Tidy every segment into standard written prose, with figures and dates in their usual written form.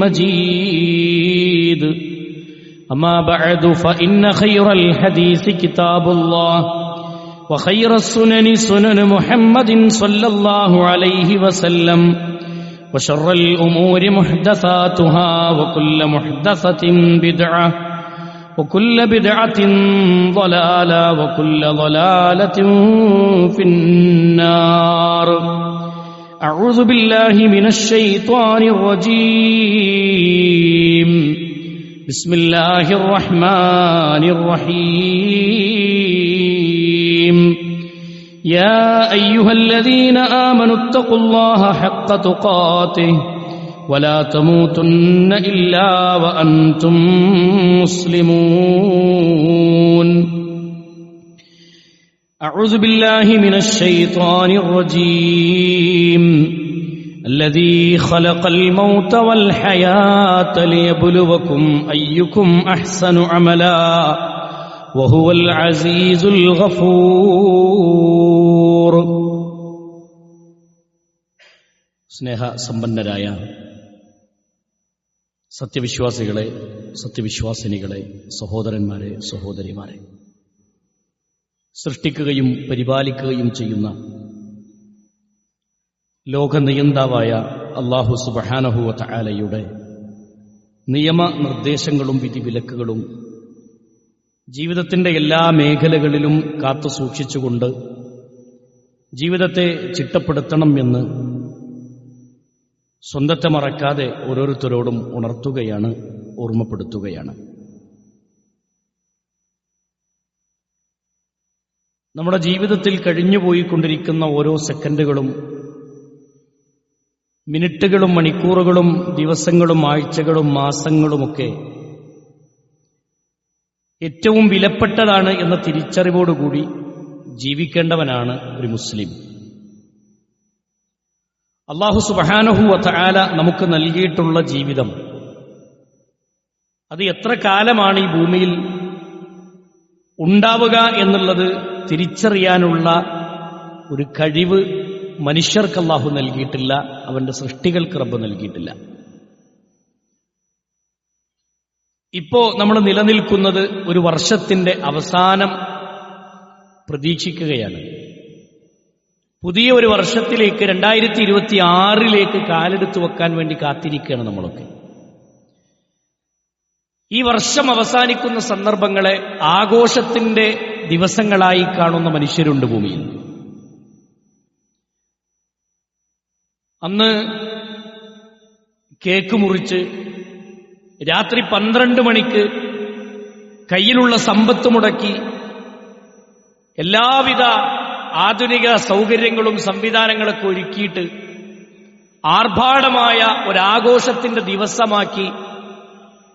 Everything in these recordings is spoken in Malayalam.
مجيد أما بعد فإن خير الحديث كتاب الله وخير السنن سنن محمد صلى الله عليه وسلم وشر الأمور محدثاتها وكل محدثة بدعة وكل بدعة ضلالة وكل ضلالة في النار أعوذ بالله من الشيطان الرجيم بسم الله الرحمن الرحيم يا أيها الذين آمنوا اتقوا الله حق تقاته ولا تموتن إلا وأنتم مسلمون أعوذ بالله من الشيطان الرجيم الذي خلق الموت والحياة ليبلوكم أيكم أحسن عملا وهو العزيز الغفور. സ്നേഹ സമ്പന്നരായ സത്യവിശ്വാസികളെ, സത്യവിശ്വാസിനികളെ, സഹോദരന്മാരെ, സഹോദരിമാരെ, സൃഷ്ടിക്കുകയും പരിപാലിക്കുകയും ചെയ്യുന്ന ലോകനിയന്താവായ അല്ലാഹു സുബ്ഹാനഹു വ തആലയുടെ നിയമനിർദ്ദേശങ്ങളും വിധിവിലക്കുകളും ജീവിതത്തിന്റെ എല്ലാ മേഖലകളിലും കാത്തു സൂക്ഷിച്ചുകൊണ്ട് ജീവിതത്തെ ചിട്ടപ്പെടുത്തണം എന്ന് സ്വന്തത്തെ മറക്കാതെ ഓരോരുത്തരോടും ഉണർത്തുകയാണ്, ഓർമ്മപ്പെടുത്തുകയാണ്. നമ്മുടെ ജീവിതത്തിൽ കഴിഞ്ഞുപോയിക്കൊണ്ടിരിക്കുന്ന ഓരോ സെക്കൻഡുകളും, മിനിറ്റുകളും, മണിക്കൂറുകളും, ദിവസങ്ങളും, ആഴ്ചകളും, മാസങ്ങളുമൊക്കെ ഏറ്റവും വിലപ്പെട്ടതാണ് എന്ന തിരിച്ചറിവോടുകൂടി ജീവിക്കേണ്ടവനാണ് ഒരു മുസ്ലിം. അല്ലാഹു സുബ്ഹാനഹു വ തആല നമുക്ക് നൽകിയിട്ടുള്ള ജീവിതം, അത് എത്ര കാലമാണ് ഈ ഭൂമിയിൽ ഉണ്ടാവുക എന്നുള്ളത് തിരിച്ചറിയാനുള്ള ഒരു കഴിവ് മനുഷ്യർക്ക് അല്ലാഹു നൽകിയിട്ടില്ല, അവന്റെ സൃഷ്ടികൾക്ക് റബ്ബ് നൽകിയിട്ടില്ല. ഇപ്പോ നമ്മൾ നിലനിൽക്കുന്നത് ഒരു വർഷത്തിന്റെ അവസാനം പ്രതീക്ഷിക്കുകയാണ്. പുതിയ ഒരു വർഷത്തിലേക്ക് 2026 കാലെടുത്തു വെക്കാൻ വേണ്ടി കാത്തിരിക്കുകയാണ് നമ്മളൊക്കെ. ഈ വർഷം അവസാനിക്കുന്ന സന്ദർഭങ്ങളെ ആഘോഷത്തിന്റെ ദിവസങ്ങളായി കാണുന്ന മനുഷ്യരുണ്ട് ഭൂമിയിൽ. അന്ന് കേക്ക് മുറിച്ച് രാത്രി 12 മണിക്ക് കയ്യിലുള്ള സമ്പത്ത് മുടക്കി എല്ലാവിധ ആധുനിക സൗകര്യങ്ങളും സംവിധാനങ്ങളൊക്കെ ഒരുക്കിയിട്ട് ആർഭാടമായ ഒരാഘോഷത്തിന്റെ ദിവസമാക്കി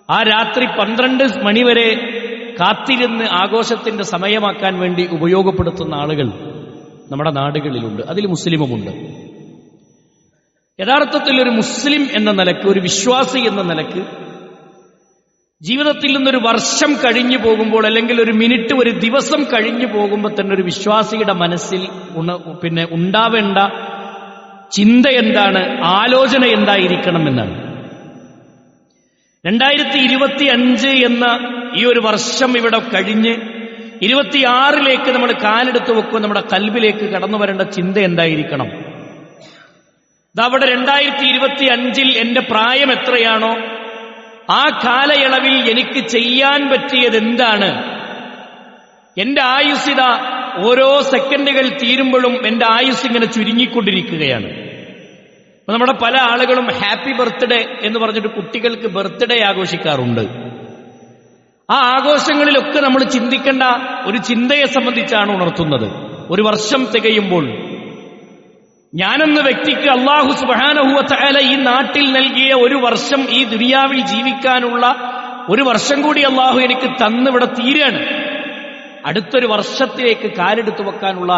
ആ രാത്രി 12 മണിവരെ കാത്തിരുന്ന് ആഘോഷത്തിന്റെ സമയമാക്കാൻ വേണ്ടി ഉപയോഗപ്പെടുത്തുന്ന ആളുകൾ നമ്മുടെ നാടുകളിലുണ്ട്. അതിൽ മുസ്ലിമുമുണ്ട്. യഥാർത്ഥത്തിൽ ഒരു മുസ്ലിം എന്ന നിലക്ക്, ഒരു വിശ്വാസി എന്ന നിലക്ക് ജീവിതത്തിൽ നിന്നൊരു വർഷം കഴിഞ്ഞു പോകുമ്പോൾ, അല്ലെങ്കിൽ ഒരു മിനിറ്റ്, ഒരു ദിവസം കഴിഞ്ഞു പോകുമ്പോൾ തന്നെ ഒരു വിശ്വാസിയുടെ മനസ്സിൽ ഉണ്ടാവേണ്ട ചിന്ത എന്താണ്, ആലോചന എന്തായിരിക്കണം എന്നാണ്. 2025 എന്ന ഈ ഒരു വർഷം ഇവിടെ കഴിഞ്ഞ് 26 നമ്മൾ കാലെടുത്ത് വെക്കുമ്പോൾ നമ്മുടെ കൽബിലേക്ക് കടന്നു വരേണ്ട ചിന്ത എന്തായിരിക്കണം? അവിടെ 2025 എന്റെ പ്രായം എത്രയാണോ ആ കാലയളവിൽ എനിക്ക് ചെയ്യാൻ പറ്റിയത് എന്താണ്? എന്റെ ആയുസ്സിത ഓരോ സെക്കൻഡുകൾ തീരുമ്പോഴും എന്റെ ആയുസ് ഇങ്ങനെ ചുരുങ്ങിക്കൊണ്ടിരിക്കുകയാണ്. നമ്മുടെ പല ആളുകളും ഹാപ്പി ബർത്ത്ഡേ എന്ന് പറഞ്ഞിട്ട് കുട്ടികൾക്ക് ബർത്ത്ഡേ ആഘോഷിക്കാറുണ്ട്. ആ ആഘോഷങ്ങളിലൊക്കെ നമ്മൾ ചിന്തിക്കേണ്ട ഒരു ചിന്തയെ സംബന്ധിച്ചാണ് ഉണർത്തുന്നത്. ഒരു വർഷം തികയുമ്പോൾ ഞാനെന്ന വ്യക്തിക്ക് അല്ലാഹു സുബ്ഹാനഹു വ തആല ഈ നാട്ടിൽ നൽകിയ ഒരു വർഷം, ഈ ദുനിയാവിൽ ജീവിക്കാനുള്ള ഒരു വർഷം കൂടി അല്ലാഹു എനിക്ക് തന്നിവിടെ തീരാണ്. അടുത്തൊരു വർഷത്തിലേക്ക് കാലെടുത്തു വെക്കാനുള്ള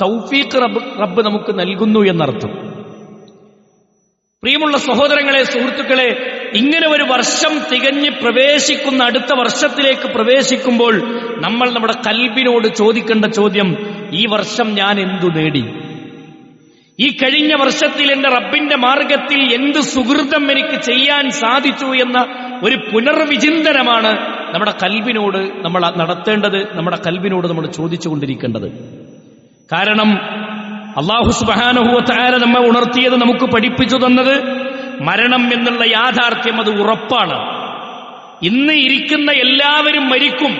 തൗഫീഖ് റബ്ബ് നമുക്ക് നൽകുന്നു എന്നർത്ഥം. പ്രിയമുള്ള സഹോദരങ്ങളെ, സുഹൃത്തുക്കളെ, ഇങ്ങനെ ഒരു വർഷം തികഞ്ഞ് പ്രവേശിക്കുന്ന അടുത്ത വർഷത്തിലേക്ക് പ്രവേശിക്കുമ്പോൾ നമ്മൾ നമ്മുടെ കൽബിനോട് ചോദിക്കേണ്ട ചോദ്യം, ഈ വർഷം ഞാൻ എന്തു നേടി? ഈ കഴിഞ്ഞ വർഷത്തിൽ എന്റെ റബ്ബിന്റെ മാർഗത്തിൽ എന്ത് സുഹൃതം എനിക്ക് ചെയ്യാൻ സാധിച്ചു എന്ന ഒരു പുനർവിചിന്തനമാണ് നമ്മുടെ കൽബിനോട് നമ്മൾ നടത്തേണ്ടത്, നമ്മുടെ കൽബിനോട് നമ്മൾ ചോദിച്ചുകൊണ്ടിരിക്കേണ്ടത്. കാരണം അല്ലാഹു സുബ്ഹാനഹു വ തആല നമ്മെ ഉണർത്തിയത്, നമുക്ക് പഠിപ്പിച്ചു തന്നത് മരണം എന്നുള്ള യാഥാർത്ഥ്യം അത് ഉറപ്പാണ്. ഇന്ന് ഇരിക്കുന്ന എല്ലാവരും മരിക്കും.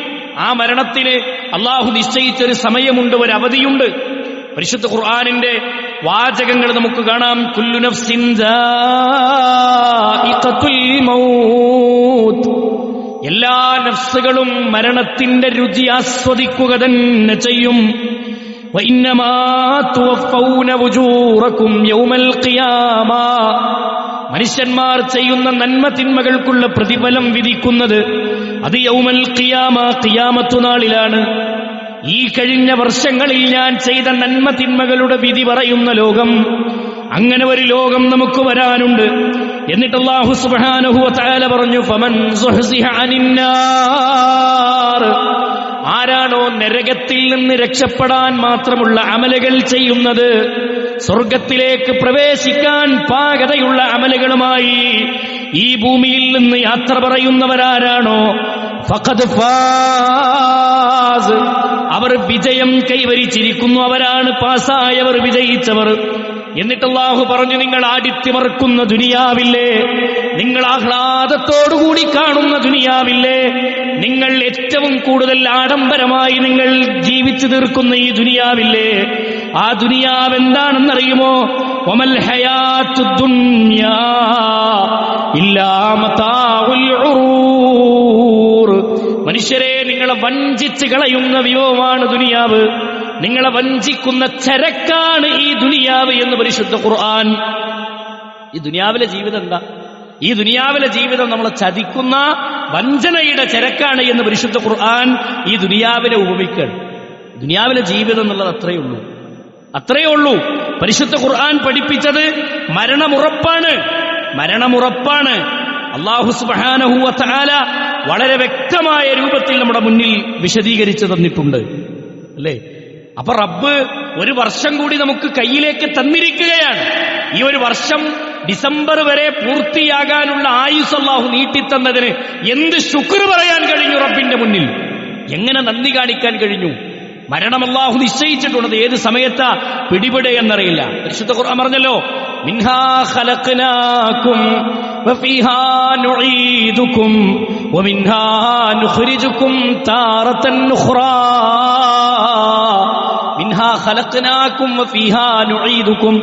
ആ മരണത്തിന് അല്ലാഹു നിശ്ചയിച്ചൊരു സമയമുണ്ട്, ഒരു അവധിയുണ്ട്. പരിശുദ്ധ ഖുർആനിന്റെ വാചകങ്ങൾ നമുക്ക് കാണാം. കുല്ലു നഫ്സിൻ ദാഇഖത്തുൽ മൗത്ത്, എല്ലാ നഫ്സുകളും മരണത്തിന്റെ രുചി ആസ്വദിക്കുക തന്നെ ചെയ്യും. വഇന്നമാ തുവഫൗന വുജൂറകും യൗമൽ ഖിയാമ, മനുഷ്യന്മാർ ചെയ്യുന്ന നന്മ തിന്മകൾക്കുള്ള പ്രതിഫലം വിധിക്കുന്നത് അത് യൗമൽ ഖിയാമ, ഖിയാമത്തു നാളിലാണ്. ഈ കഴിഞ്ഞ വർഷങ്ങളിൽ ഞാൻ ചെയ്ത നന്മ തിന്മകളുടെ വിധി പറയുന്ന ലോകം, അങ്ങനെ ഒരു ലോകം നമുക്ക് വരാനുണ്ട്. എന്നിട്ട് അല്ലാഹു സുബ്ഹാനഹു വ തആല പറഞ്ഞു, ഫമൻ സുഹ്സിഹ അനിന്നാർ, ആരാണോ നരകത്തിൽ നിന്ന് രക്ഷപ്പെടാൻ മാത്രമുള്ള അമലുകൾ ചെയ്യുന്നത്, സ്വർഗത്തിലേക്ക് പ്രവേശിക്കാൻ പാകതയുള്ള അമലുകളുമായി ഈ ഭൂമിയിൽ നിന്ന് യാത്ര പറയുന്നവരാരാണോ, ഫഖദ് ഫാസ്, അവർ വിജയം കൈവരിച്ചിരിക്കുന്നു, അവരാണ് പാസ്സായവർ, വിജയിച്ചവർ. എന്നിട്ട് അല്ലാഹു പറഞ്ഞു, നിങ്ങൾ ആടിത്തിമർക്കുന്ന ദുനിയാവില്ലേ, നിങ്ങൾ ആഹ്ലാദത്തോടുകൂടി കാണുന്ന ദുനിയാവില്ലേ, നിങ്ങൾ ഏറ്റവും കൂടുതൽ ആഡംബരമായി നിങ്ങൾ ജീവിച്ചു തീർക്കുന്ന ഈ ദുനിയാവില്ലേ, ആ ദുനിയാവ് എന്താണെന്നറിയുമോ? വമൽ ഹയാത്തുദ് ദുനിയാ ഇല്ലാ മതാഉൽ ഉറൂർ. മനുഷ്യരെ, നിങ്ങളെ വഞ്ചിച്ച് കളയുന്ന വിഭവമാണ് ദുനിയാവ്, നിങ്ങളെ വഞ്ചിക്കുന്ന ചരക്കാണ് ഈ ദുനിയാവ് എന്ന് പരിശുദ്ധ ഖുർആൻ. ഈ ദുനിയാവിലെ ജീവിതം എന്താ? ഈ ദുനിയാവിലെ ജീവിതം നമ്മളെ ചതിക്കുന്ന വഞ്ചനയുടെ ചരക്കാണ് എന്ന് പരിശുദ്ധ ഖുർആൻ ഈ ദുനിയാവിനെ ഉപമിക്കുകയാണ്. ദുനിയാവിലെ ജീവിതം എന്നുള്ളത് അത്രയേ ഉള്ളൂ. പരിശുദ്ധ ഖുർആൻ പഠിപ്പിച്ചത് മരണമുറപ്പാണ്, മരണമുറപ്പാണ്. അല്ലാഹു സുബ്ഹാനഹു വ തആല വളരെ വ്യക്തമായ രൂപത്തിൽ നമ്മുടെ മുന്നിൽ വിശദീകരിച്ചു തന്നിട്ടുണ്ട്, അല്ലേ? അപ്പൊ റബ്ബ് ഒരു വർഷം കൂടി നമുക്ക് കയ്യിലേക്ക് തന്നിരിക്കുകയാണ്. ഈ ഒരു വർഷം ഡിസംബർ വരെ പൂർത്തിയാകാനുള്ള ആയുസ് അല്ലാഹു നീട്ടിത്തന്നതിന് എന്ത് ശുക്ർ പറയാൻ കഴിഞ്ഞു റബ്ബിന്റെ മുന്നിൽ? എങ്ങനെ നന്ദി കാണിക്കാൻ കഴിഞ്ഞു? മരണം അല്ലാഹു നിശ്ചയിച്ചിട്ടുള്ളത് ഏത് സമയത്താ പിടിപെടുകയെന്നറിയില്ല. പരിശുദ്ധ ഖുർആൻ പറഞ്ഞല്ലോ, മിൻഹാ ഖലഖനാകും വഫീഹാ നുഈദുകും വമിൻഹാ നുഖ്രിജുകും താറതൻ ഉഖ്റാ. മിൻഹാ ഖലഖനാകും വഫീഹാ നുഈദുകും,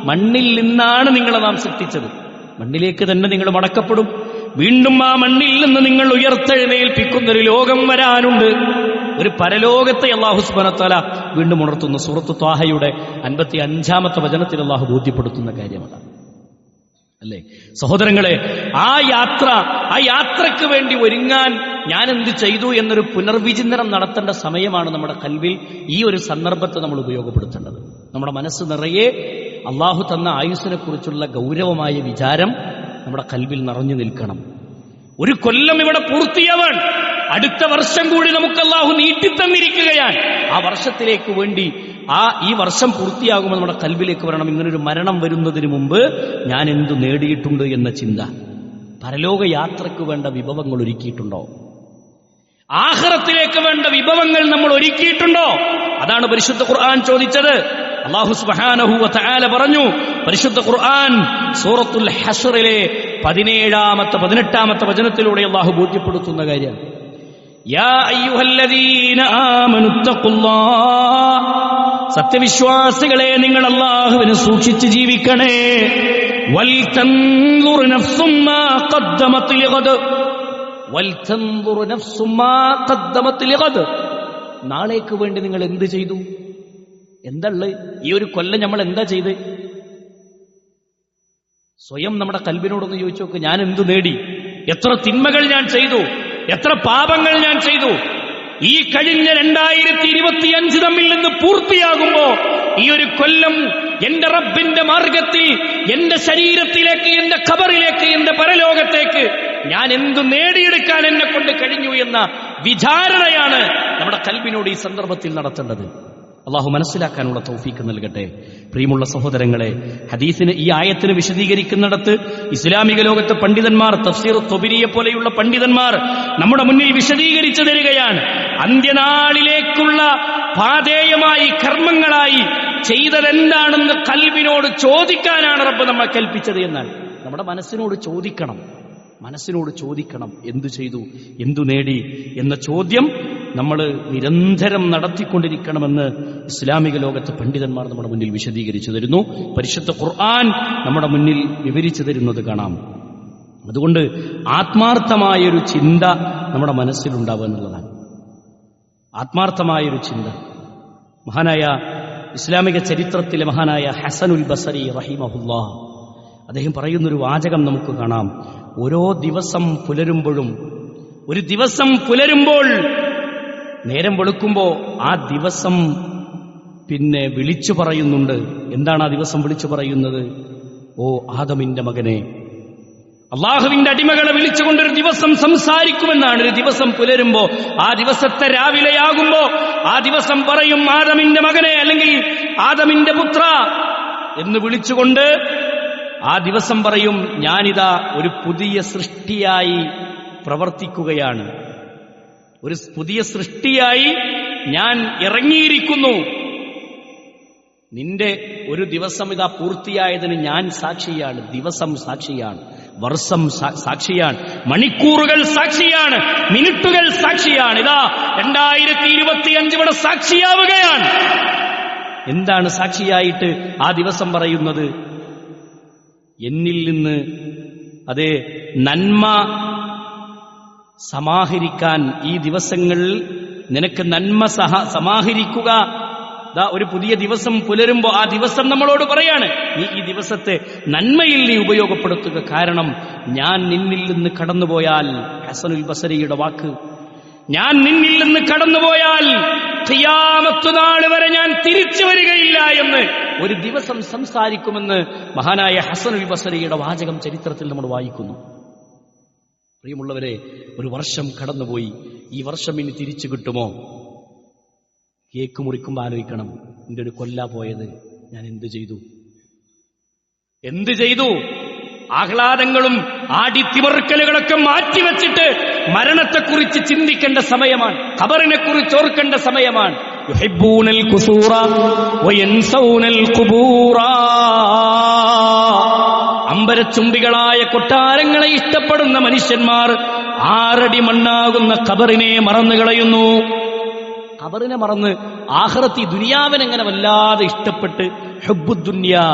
മണ്ണിൽ നിന്നാണ് നിങ്ങളെ നാം സൃഷ്ടിച്ചത്, മണ്ണിലേക്ക് തന്നെ നിങ്ങൾ മടക്കപ്പെടും, വീണ്ടും ആ മണ്ണിൽ നിന്ന് നിങ്ങൾ ഉയർത്തെഴുന്നേൽപ്പിക്കുന്നൊരു ലോകം വരാനുണ്ട്. ഒരു പരലോകത്തെ അല്ലാഹു സുബ്ഹാനഹു വ തആല വീണ്ടും ഉണർത്തുന്നു. സൂറത്ത് ത്വാഹയുടെ 55-ാമത്തെ വചനത്തിൽ അല്ലാഹു ബോധ്യപ്പെടുത്തുന്ന കാര്യമാണ്, അല്ലേ സഹോദരങ്ങളെ? ആ യാത്രയ്ക്ക് വേണ്ടി ഒരുങ്ങാൻ ഞാൻ എന്ത് ചെയ്തു എന്നൊരു പുനർവിചിന്തനം നടത്തേണ്ട സമയമാണ് നമ്മുടെ കൽവിൽ ഈ ഒരു സന്ദർഭത്തെ നമ്മൾ ഉപയോഗപ്പെടുത്തേണ്ടത്. നമ്മുടെ മനസ്സ് നിറയെ അല്ലാഹു തന്ന ആയുസ്സിനെ കുറിച്ചുള്ള ഗൗരവമായ വിചാരം നമ്മുടെ കൽവിൽ നിറഞ്ഞു നിൽക്കണം. ഒരു കൊല്ലം ഇവിടെ പൂർത്തിയാവാൻ, അടുത്ത വർഷം കൂടി നമുക്ക് അല്ലാഹു നീട്ടിത്തന്നിരിക്കുകയാണ്. ആ വർഷത്തിലേക്ക് വേണ്ടി ഈ വർഷം പൂർത്തിയാകുമ്പോൾ നമ്മുടെ കൽബിലേക്ക് വരണം, ഇങ്ങനൊരു മരണം വരുന്നതിന് മുമ്പ് ഞാൻ എന്തു നേടിയിട്ടുണ്ട് എന്ന ചിന്ത. പരലോക യാത്രയ്ക്ക് വേണ്ട വിഭവങ്ങൾ ഒരുക്കിയിട്ടുണ്ടോ? ആഖിറത്തിലേക്ക് വേണ്ട വിഭവങ്ങൾ നമ്മൾ ഒരുക്കിയിട്ടുണ്ടോ? അതാണ് പരിശുദ്ധ ഖുർആൻ ചോദിച്ചത്. അല്ലാഹു സുബ്ഹാനഹു വ തആല പറഞ്ഞു, പരിശുദ്ധ ഖുർആൻ സൂറത്തുൽ ഹശ്റിലെ 18-ാമത്തെ വചനത്തിലൂടെ അല്ലാഹു ബോധ്യപ്പെടുത്തുന്ന കാര്യം, യാ അയ്യുഹല്ലദീന ആമനുത്തഖുല്ലാഹ്, സത്യവിശ്വാസികളെ നിങ്ങൾ അല്ലാഹുവിനെ സൂക്ഷിച്ച് ജീവിക്കണേ. വൽതൻദുർ നഫ്സും മാ ഖദ്ദമത് ലിഗദ്, വൽതൻദുർ നഫ്സും മാ ഖദ്ദമത് ലിഗദ്, നാളേക്ക് വേണ്ടി നിങ്ങൾ എന്ത് ചെയ്തു? എന്താള്ളത്? ഈ ഒരു കൊല്ലം നമ്മൾ എന്താ ചെയ്ത്? സ്വയം നമ്മുടെ കൽബിനോടൊന്ന് ചോദിച്ചു നോക്ക്, ഞാൻ എന്തു നേടി? എത്ര തിന്മകൾ ഞാൻ ചെയ്തു? എത്ര പാപങ്ങൾ ഞാൻ ചെയ്തു? ഈ കഴിഞ്ഞ 2025 തമ്മിൽ നിന്ന് പൂർത്തിയാകുമ്പോ ഈ ഒരു കൊല്ലം എന്റെ റബ്ബിന്റെ മാർഗത്തിൽ, എന്റെ ശരീരത്തിലേക്ക്, എന്റെ ഖബറിലേക്ക്, എന്റെ പരലോകത്തേക്ക് ഞാൻ എന്തു നേടിയെടുക്കാൻ എന്നെ കൊണ്ട് കഴിഞ്ഞു എന്ന വിചാരണയാണ് നമ്മുടെ കൽബിനോട് ഈ സന്ദർഭത്തിൽ നടത്തേണ്ടത്. അള്ളാഹു മനസ്സിലാക്കാനുള്ള തൗഫീക്ക് നൽകട്ടെ. പ്രിയമുള്ള സഹോദരങ്ങളെ, ഹദീസിന് ഈ ആയത്തിന് വിശദീകരിക്കുന്നിടത്ത് ഇസ്ലാമിക ലോകത്തെ പണ്ഡിതന്മാർ, തഫ്സീർ തൊബരിയെ പോലെയുള്ള പണ്ഡിതന്മാർ നമ്മുടെ മുന്നിൽ വിശദീകരിച്ചു തരികയാണ്. അന്ത്യനാളിലേക്കുള്ള പാതേയമായി കർമ്മങ്ങളായി ചെയ്തതെന്താണെന്ന് കൽബിനോട് ചോദിക്കാനാണ് റബ്ബ് നമ്മെ കൽപ്പിച്ചത് എന്നാണ്. നമ്മുടെ മനസ്സിനോട് ചോദിക്കണം എന്തു ചെയ്തു, എന്തു നേടി എന്ന ചോദ്യം നമ്മൾ നിരന്തരം നടത്തിക്കൊണ്ടിരിക്കണമെന്ന് ഇസ്ലാമിക ലോകത്തെ പണ്ഡിതന്മാർ നമ്മുടെ മുന്നിൽ വിശദീകരിച്ചു തരുന്നു. പരിശുദ്ധ ഖുർആൻ നമ്മുടെ മുന്നിൽ വിവരിച്ചു തരുന്നത് കാണാം. അതുകൊണ്ട് ആത്മാർത്ഥമായൊരു ചിന്ത നമ്മുടെ മനസ്സിലുണ്ടാവുക എന്നുള്ളതാണ്. ആത്മാർത്ഥമായൊരു ചിന്ത. മഹാനായ ഇസ്ലാമിക ചരിത്രത്തിലെ മഹാനായ ഹസനുൽ ബസരി റഹിമഹുല്ലാഹ് അദ്ദേഹം പറയുന്നൊരു വാചകം നമുക്ക് കാണാം. ഓരോ ദിവസം പുലരുമ്പോഴും, ഒരു ദിവസം പുലരുമ്പോൾ, നേരം വെളുക്കുമ്പോൾ ആ ദിവസം പിന്നെ വിളിച്ചു പറയുന്നുണ്ട്. എന്താണ് ആ ദിവസം വിളിച്ചു പറയുന്നത്? ഓ ആദമിന്റെ മകനെ, അള്ളാഹുവിന്റെ അടിമകളെ വിളിച്ചുകൊണ്ടൊരു ദിവസം സംസാരിക്കുമെന്നാണ്. ഒരു ദിവസം പുലരുമ്പോ, ആ ദിവസത്തെ രാവിലെയാകുമ്പോ ആ ദിവസം പറയും, ആദമിന്റെ മകനെ, അല്ലെങ്കിൽ ആദമിന്റെ പുത്ര എന്ന് വിളിച്ചുകൊണ്ട് ആ ദിവസം പറയും, ഞാനിതാ ഒരു പുതിയ സൃഷ്ടിയായി പ്രവർത്തിക്കുകയാണ്, ഒരു പുതിയ സൃഷ്ടിയായി ഞാൻ ഇറങ്ങിയിരിക്കുന്നു. നിന്റെ ഒരു ദിവസം ഇതാ പൂർത്തിയായതിന് ഞാൻ സാക്ഷിയാണ്. ദിവസം സാക്ഷിയാണ്, വർഷം സാക്ഷിയാണ്, മണിക്കൂറുകൾ സാക്ഷിയാണ്, മിനിറ്റുകൾ സാക്ഷിയാണ്. ഇതാ 2025 ഇവിടെ സാക്ഷിയാവുകയാണ്. എന്താണ് സാക്ഷിയായിട്ട് ആ ദിവസം പറയുന്നത്? എന്നിൽ നിന്ന് അതേ നന്മ സമാഹരിക്കാൻ, ഈ ദിവസങ്ങളിൽ നിനക്ക് നന്മ സമാഹരിക്കുക. ഒരു പുതിയ ദിവസം പുലരുമ്പോ ആ ദിവസം നമ്മളോട് പറയാണ്, നീ ഈ ദിവസത്തെ നന്മയിൽ നീ ഉപയോഗപ്പെടുത്തുക. കാരണം ഞാൻ നിന്നിൽ നിന്ന് കടന്നുപോയാൽ, ഹസനുൽ ബസരിയുടെ വാക്ക്, ഞാൻ നിന്നിൽ നിന്ന് കടന്നുപോയാൽ ഖിയാമത്ത് നാൾ വരെ ഞാൻ തിരിച്ചു വരികയില്ല എന്ന് ഒരു ദിവസം സംസാരിക്കുമെന്ന് മഹാനായ ഹസനുൽ ബസരിയുടെ വാചകം ചരിത്രത്തിൽ നമ്മൾ വായിക്കുന്നു. പ്രിയമുള്ളവരെ, ഒരു വർഷം കടന്നുപോയി. ഈ വർഷം ഇനി തിരിച്ചു കിട്ടുമോ? കേക്ക് മുറിക്കുമ്പോൾ ആലോചിക്കണം, എൻ്റെ ഒരു കൊല്ല പോയത്, ഞാൻ എന്ത് ചെയ്തു? ആഹ്ലാദങ്ങളും ആടിത്തിമർക്കലുകളൊക്കെ മാറ്റിവെച്ചിട്ട് മരണത്തെക്കുറിച്ച് ചിന്തിക്കേണ്ട സമയമാണ്, ഖബറിനെ കുറിച്ച് ഓർക്കേണ്ട സമയമാണ്. യുഹിബ്ബൂനൽ ഖുസൂറ വയൻസൗനൽ ഖുബൂറ. അമ്പരച്ചുംബികളായ കൊട്ടാരങ്ങളെ ഇഷ്ടപ്പെടുന്ന മനുഷ്യന്മാർ 6 അടി മണ്ണാകുന്ന ഖബറിനെ മറന്നു കളയുന്നു. ഖബറിനെ മറന്ന് ആഖിറത്തി ദുനിയാവിനെങ്ങനെ വല്ലാതെ ഇഷ്ടപ്പെട്ട് ഹുബ്ബുദ്ദുനിയാ,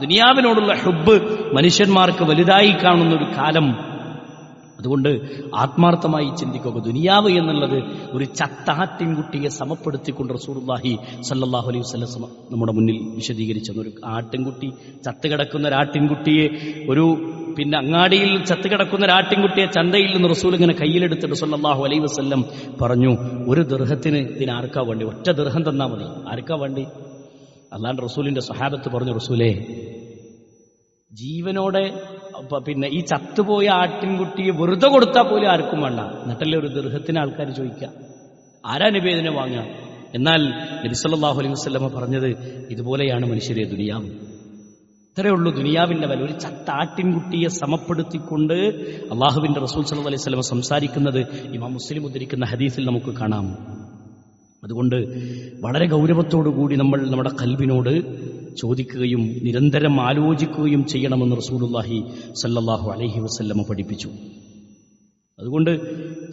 ദുനിയാവിനോടുള്ള ഹുബ്ബ് മനുഷ്യന്മാർക്ക് വലുതായി കാണുന്ന ഒരു കാലം. അതുകൊണ്ട് ആത്മാർത്ഥമായി ചിന്തിക്കുക. ദുനിയാവ് എന്നുള്ളത് ഒരു ചത്താട്ടിൻകുട്ടിയെ സമപ്പെടുത്തിക്കൊണ്ട് റസൂലുള്ളാഹി സല്ലല്ലാഹു അലൈഹി വസല്ലം നമ്മുടെ മുന്നിൽ വിശദീകരിച്ചു. ഒരു ആട്ടിൻകുട്ടി, ചത്തുകിടക്കുന്ന ഒരു ആട്ടിൻകുട്ടിയെ, അങ്ങാടിയിൽ ചത്തുകിടക്കുന്ന ഒരു ആട്ടിൻകുട്ടിയെ ചന്തയിൽ നിന്ന് റസൂൽ ഇങ്ങനെ കയ്യിലെടുത്തിട്ട് സല്ലല്ലാഹു അലൈഹി വസല്ലം പറഞ്ഞു, ഒരു ദിർഹത്തിന് ഇതിനാർക്കാ വേണ്ടി? ഒറ്റ ദിർഹം തന്നാ മതി. ആർക്കാ വേണ്ടി? അല്ലാണ്ട് റസൂലിന്റെ സ്വഹാബത്ത് പറഞ്ഞു, റസൂലേ, ജീവനോടെ ഈ ചത്തുപോയ ആട്ടിൻകുട്ടിയെ വെറുതെ കൊടുത്താൽ പോലും ആർക്കും വേണ്ട, എന്നിട്ടല്ലേ ഒരു ദിർഹത്തിന് ആൾക്കാർ ചോദിക്കുക, ആരാ നബി ഇതിനെ വാങ്ങുക? എന്നാൽ നബി സല്ലല്ലാഹു അലൈഹി വസല്ലം പറഞ്ഞത്, ഇതുപോലെയാണ് മനുഷ്യരെ ദുനിയാവ്. ഇത്രയേ ഉള്ളൂ ദുനിയാവിന്റെ വില. ഒരു ചത്ത ആട്ടിൻകുട്ടിയെ സമപ്പെടുത്തിക്കൊണ്ട് അള്ളാഹുവിന്റെ റസൂൽ സല്ലല്ലാഹു അലൈഹി വസല്ലം സംസാരിക്കുന്നത് ഇമാം മുസ്ലിം ഉദ്ധരിക്കുന്ന ഹദീസിൽ നമുക്ക് കാണാം. അതുകൊണ്ട് വളരെ ഗൗരവത്തോടുകൂടി നമ്മൾ നമ്മുടെ ഖൽബിനോട് ചോദിക്കുകയും നിരന്തരം ആലോചിക്കുകയും ചെയ്യണമെന്ന് റസൂലുള്ളാഹി സല്ലല്ലാഹു അലൈഹി വസല്ലം പഠിപ്പിച്ചു. അതുകൊണ്ട്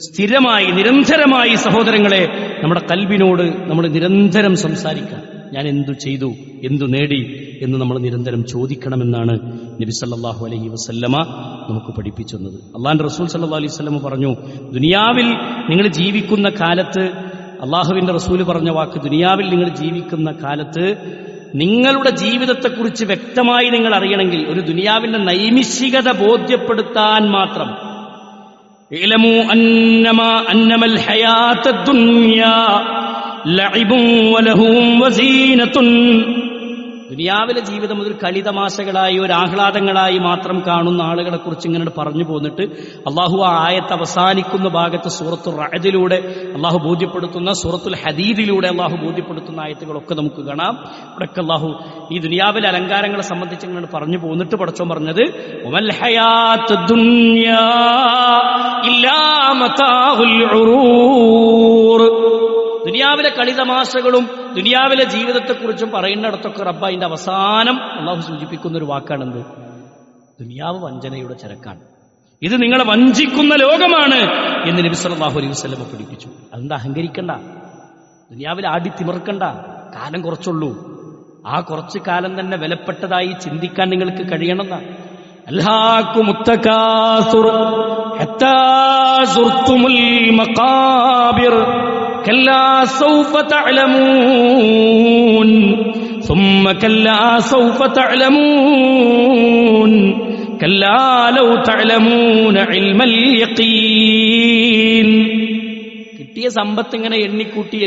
സ്ഥിരമായി, നിരന്തരമായി സഹോദരങ്ങളെ, നമ്മുടെ ഖൽബിനോട് നമ്മൾ നിരന്തരം സംസാരിക്കാം. ഞാൻ എന്തു ചെയ്തു, എന്തു നേടി എന്ന് നമ്മൾ നിരന്തരം ചോദിക്കണമെന്നാണ് നബി സല്ലല്ലാഹു അലൈഹി വസല്ലമ നമുക്ക് പഠിപ്പിച്ചു തന്നത്. അള്ളാഹുവിന്റെ റസൂൽ സല്ലല്ലാഹു അലൈഹി വസല്ലമ പറഞ്ഞു, ദുനിയാവിൽ നിങ്ങൾ ജീവിക്കുന്ന കാലത്ത്, അള്ളാഹുവിന്റെ റസൂല് പറഞ്ഞ വാക്ക്, ദുനിയാവിൽ നിങ്ങൾ ജീവിക്കുന്ന കാലത്ത് നിങ്ങളുടെ ജീവിതത്തെക്കുറിച്ച് വ്യക്തമായി നിങ്ങൾ അറിയണമെങ്കിൽ, ഒരു ദുനിയാവിന്റെ നൈമിഷികത ബോധ്യപ്പെടുത്താൻ മാത്രം, ഇലമു അന്നമൽ ഹയാത്തദ് ദുനിയാ ലഇബുൻ വലഹും വസീനത്തുൻ, ദുനിയാവിലെ ജീവിതം ഒരു കളിതമാശകളായി ഒരു ആഹ്ലാദങ്ങളായി മാത്രം കാണുന്ന ആളുകളെ കുറിച്ച് ഇങ്ങനെ പറഞ്ഞു പോന്നിട്ട് അള്ളാഹു ആ ആയത്ത് അവസാനിക്കുന്ന ഭാഗത്ത് സൂറത്തുൽ റഅദിലൂടെ അള്ളാഹു ബോധ്യപ്പെടുത്തുന്ന, സൂറത്തുൽ ഹദീദിലൂടെ അള്ളാഹു ബോധ്യപ്പെടുത്തുന്ന ആയത്തുകളൊക്കെ നമുക്ക് കാണാം. ഇവിടെയൊക്കെ അള്ളാഹു ഈ ദുനിയാവിലെ അലങ്കാരങ്ങളെ സംബന്ധിച്ച് ഇങ്ങനെ പറഞ്ഞു പോന്നിട്ട് പടച്ചോൻ പറഞ്ഞത് വമൽ ഹയാത്തുദ് ദുനിയാ ഇല്ലാ മതാഉൽ ഉറൂർ. ദുനിയാവിലെ കളിതമാശകളും ദുനിയാവിലെ ജീവിതത്തെക്കുറിച്ചും പറയുന്നിടത്തൊക്കെ റബ്ബ് അതിന്റെ അവസാനം അള്ളാഹു സൂചിപ്പിക്കുന്ന ഒരു വാക്കാണെന്ത്? ദുനിയാവ് വഞ്ചനയുടെ ചരക്കാണ്, ഇത് നിങ്ങളെ വഞ്ചിക്കുന്ന ലോകമാണ് എന്ന് നബി സല്ലല്ലാഹു അലൈഹി വസല്ലം പഠിപ്പിച്ചു. അതുകൊണ്ട് അഹങ്കരിക്കണ്ട, ദുനിയാവിൽ ആടി തിമിർക്കണ്ട. കാലം കുറച്ചുള്ളൂ, ആ കുറച്ചു കാലം തന്നെ വിലപ്പെട്ടതായി ചിന്തിക്കാൻ നിങ്ങൾക്ക് കഴിയണമെന്നാണ്. അൽഹാകുമുത് തകാസുർ ഹത്താ സുർതുമുൽ മഖാബിർ كلا سوف تعلمون ثم كلا سوف تعلمون كلا لو تعلمون علم اليقين. കിട്ടിയ സമ്പത്ത് ഇങ്ങനെ എണ്ണിക്കൂട്ടി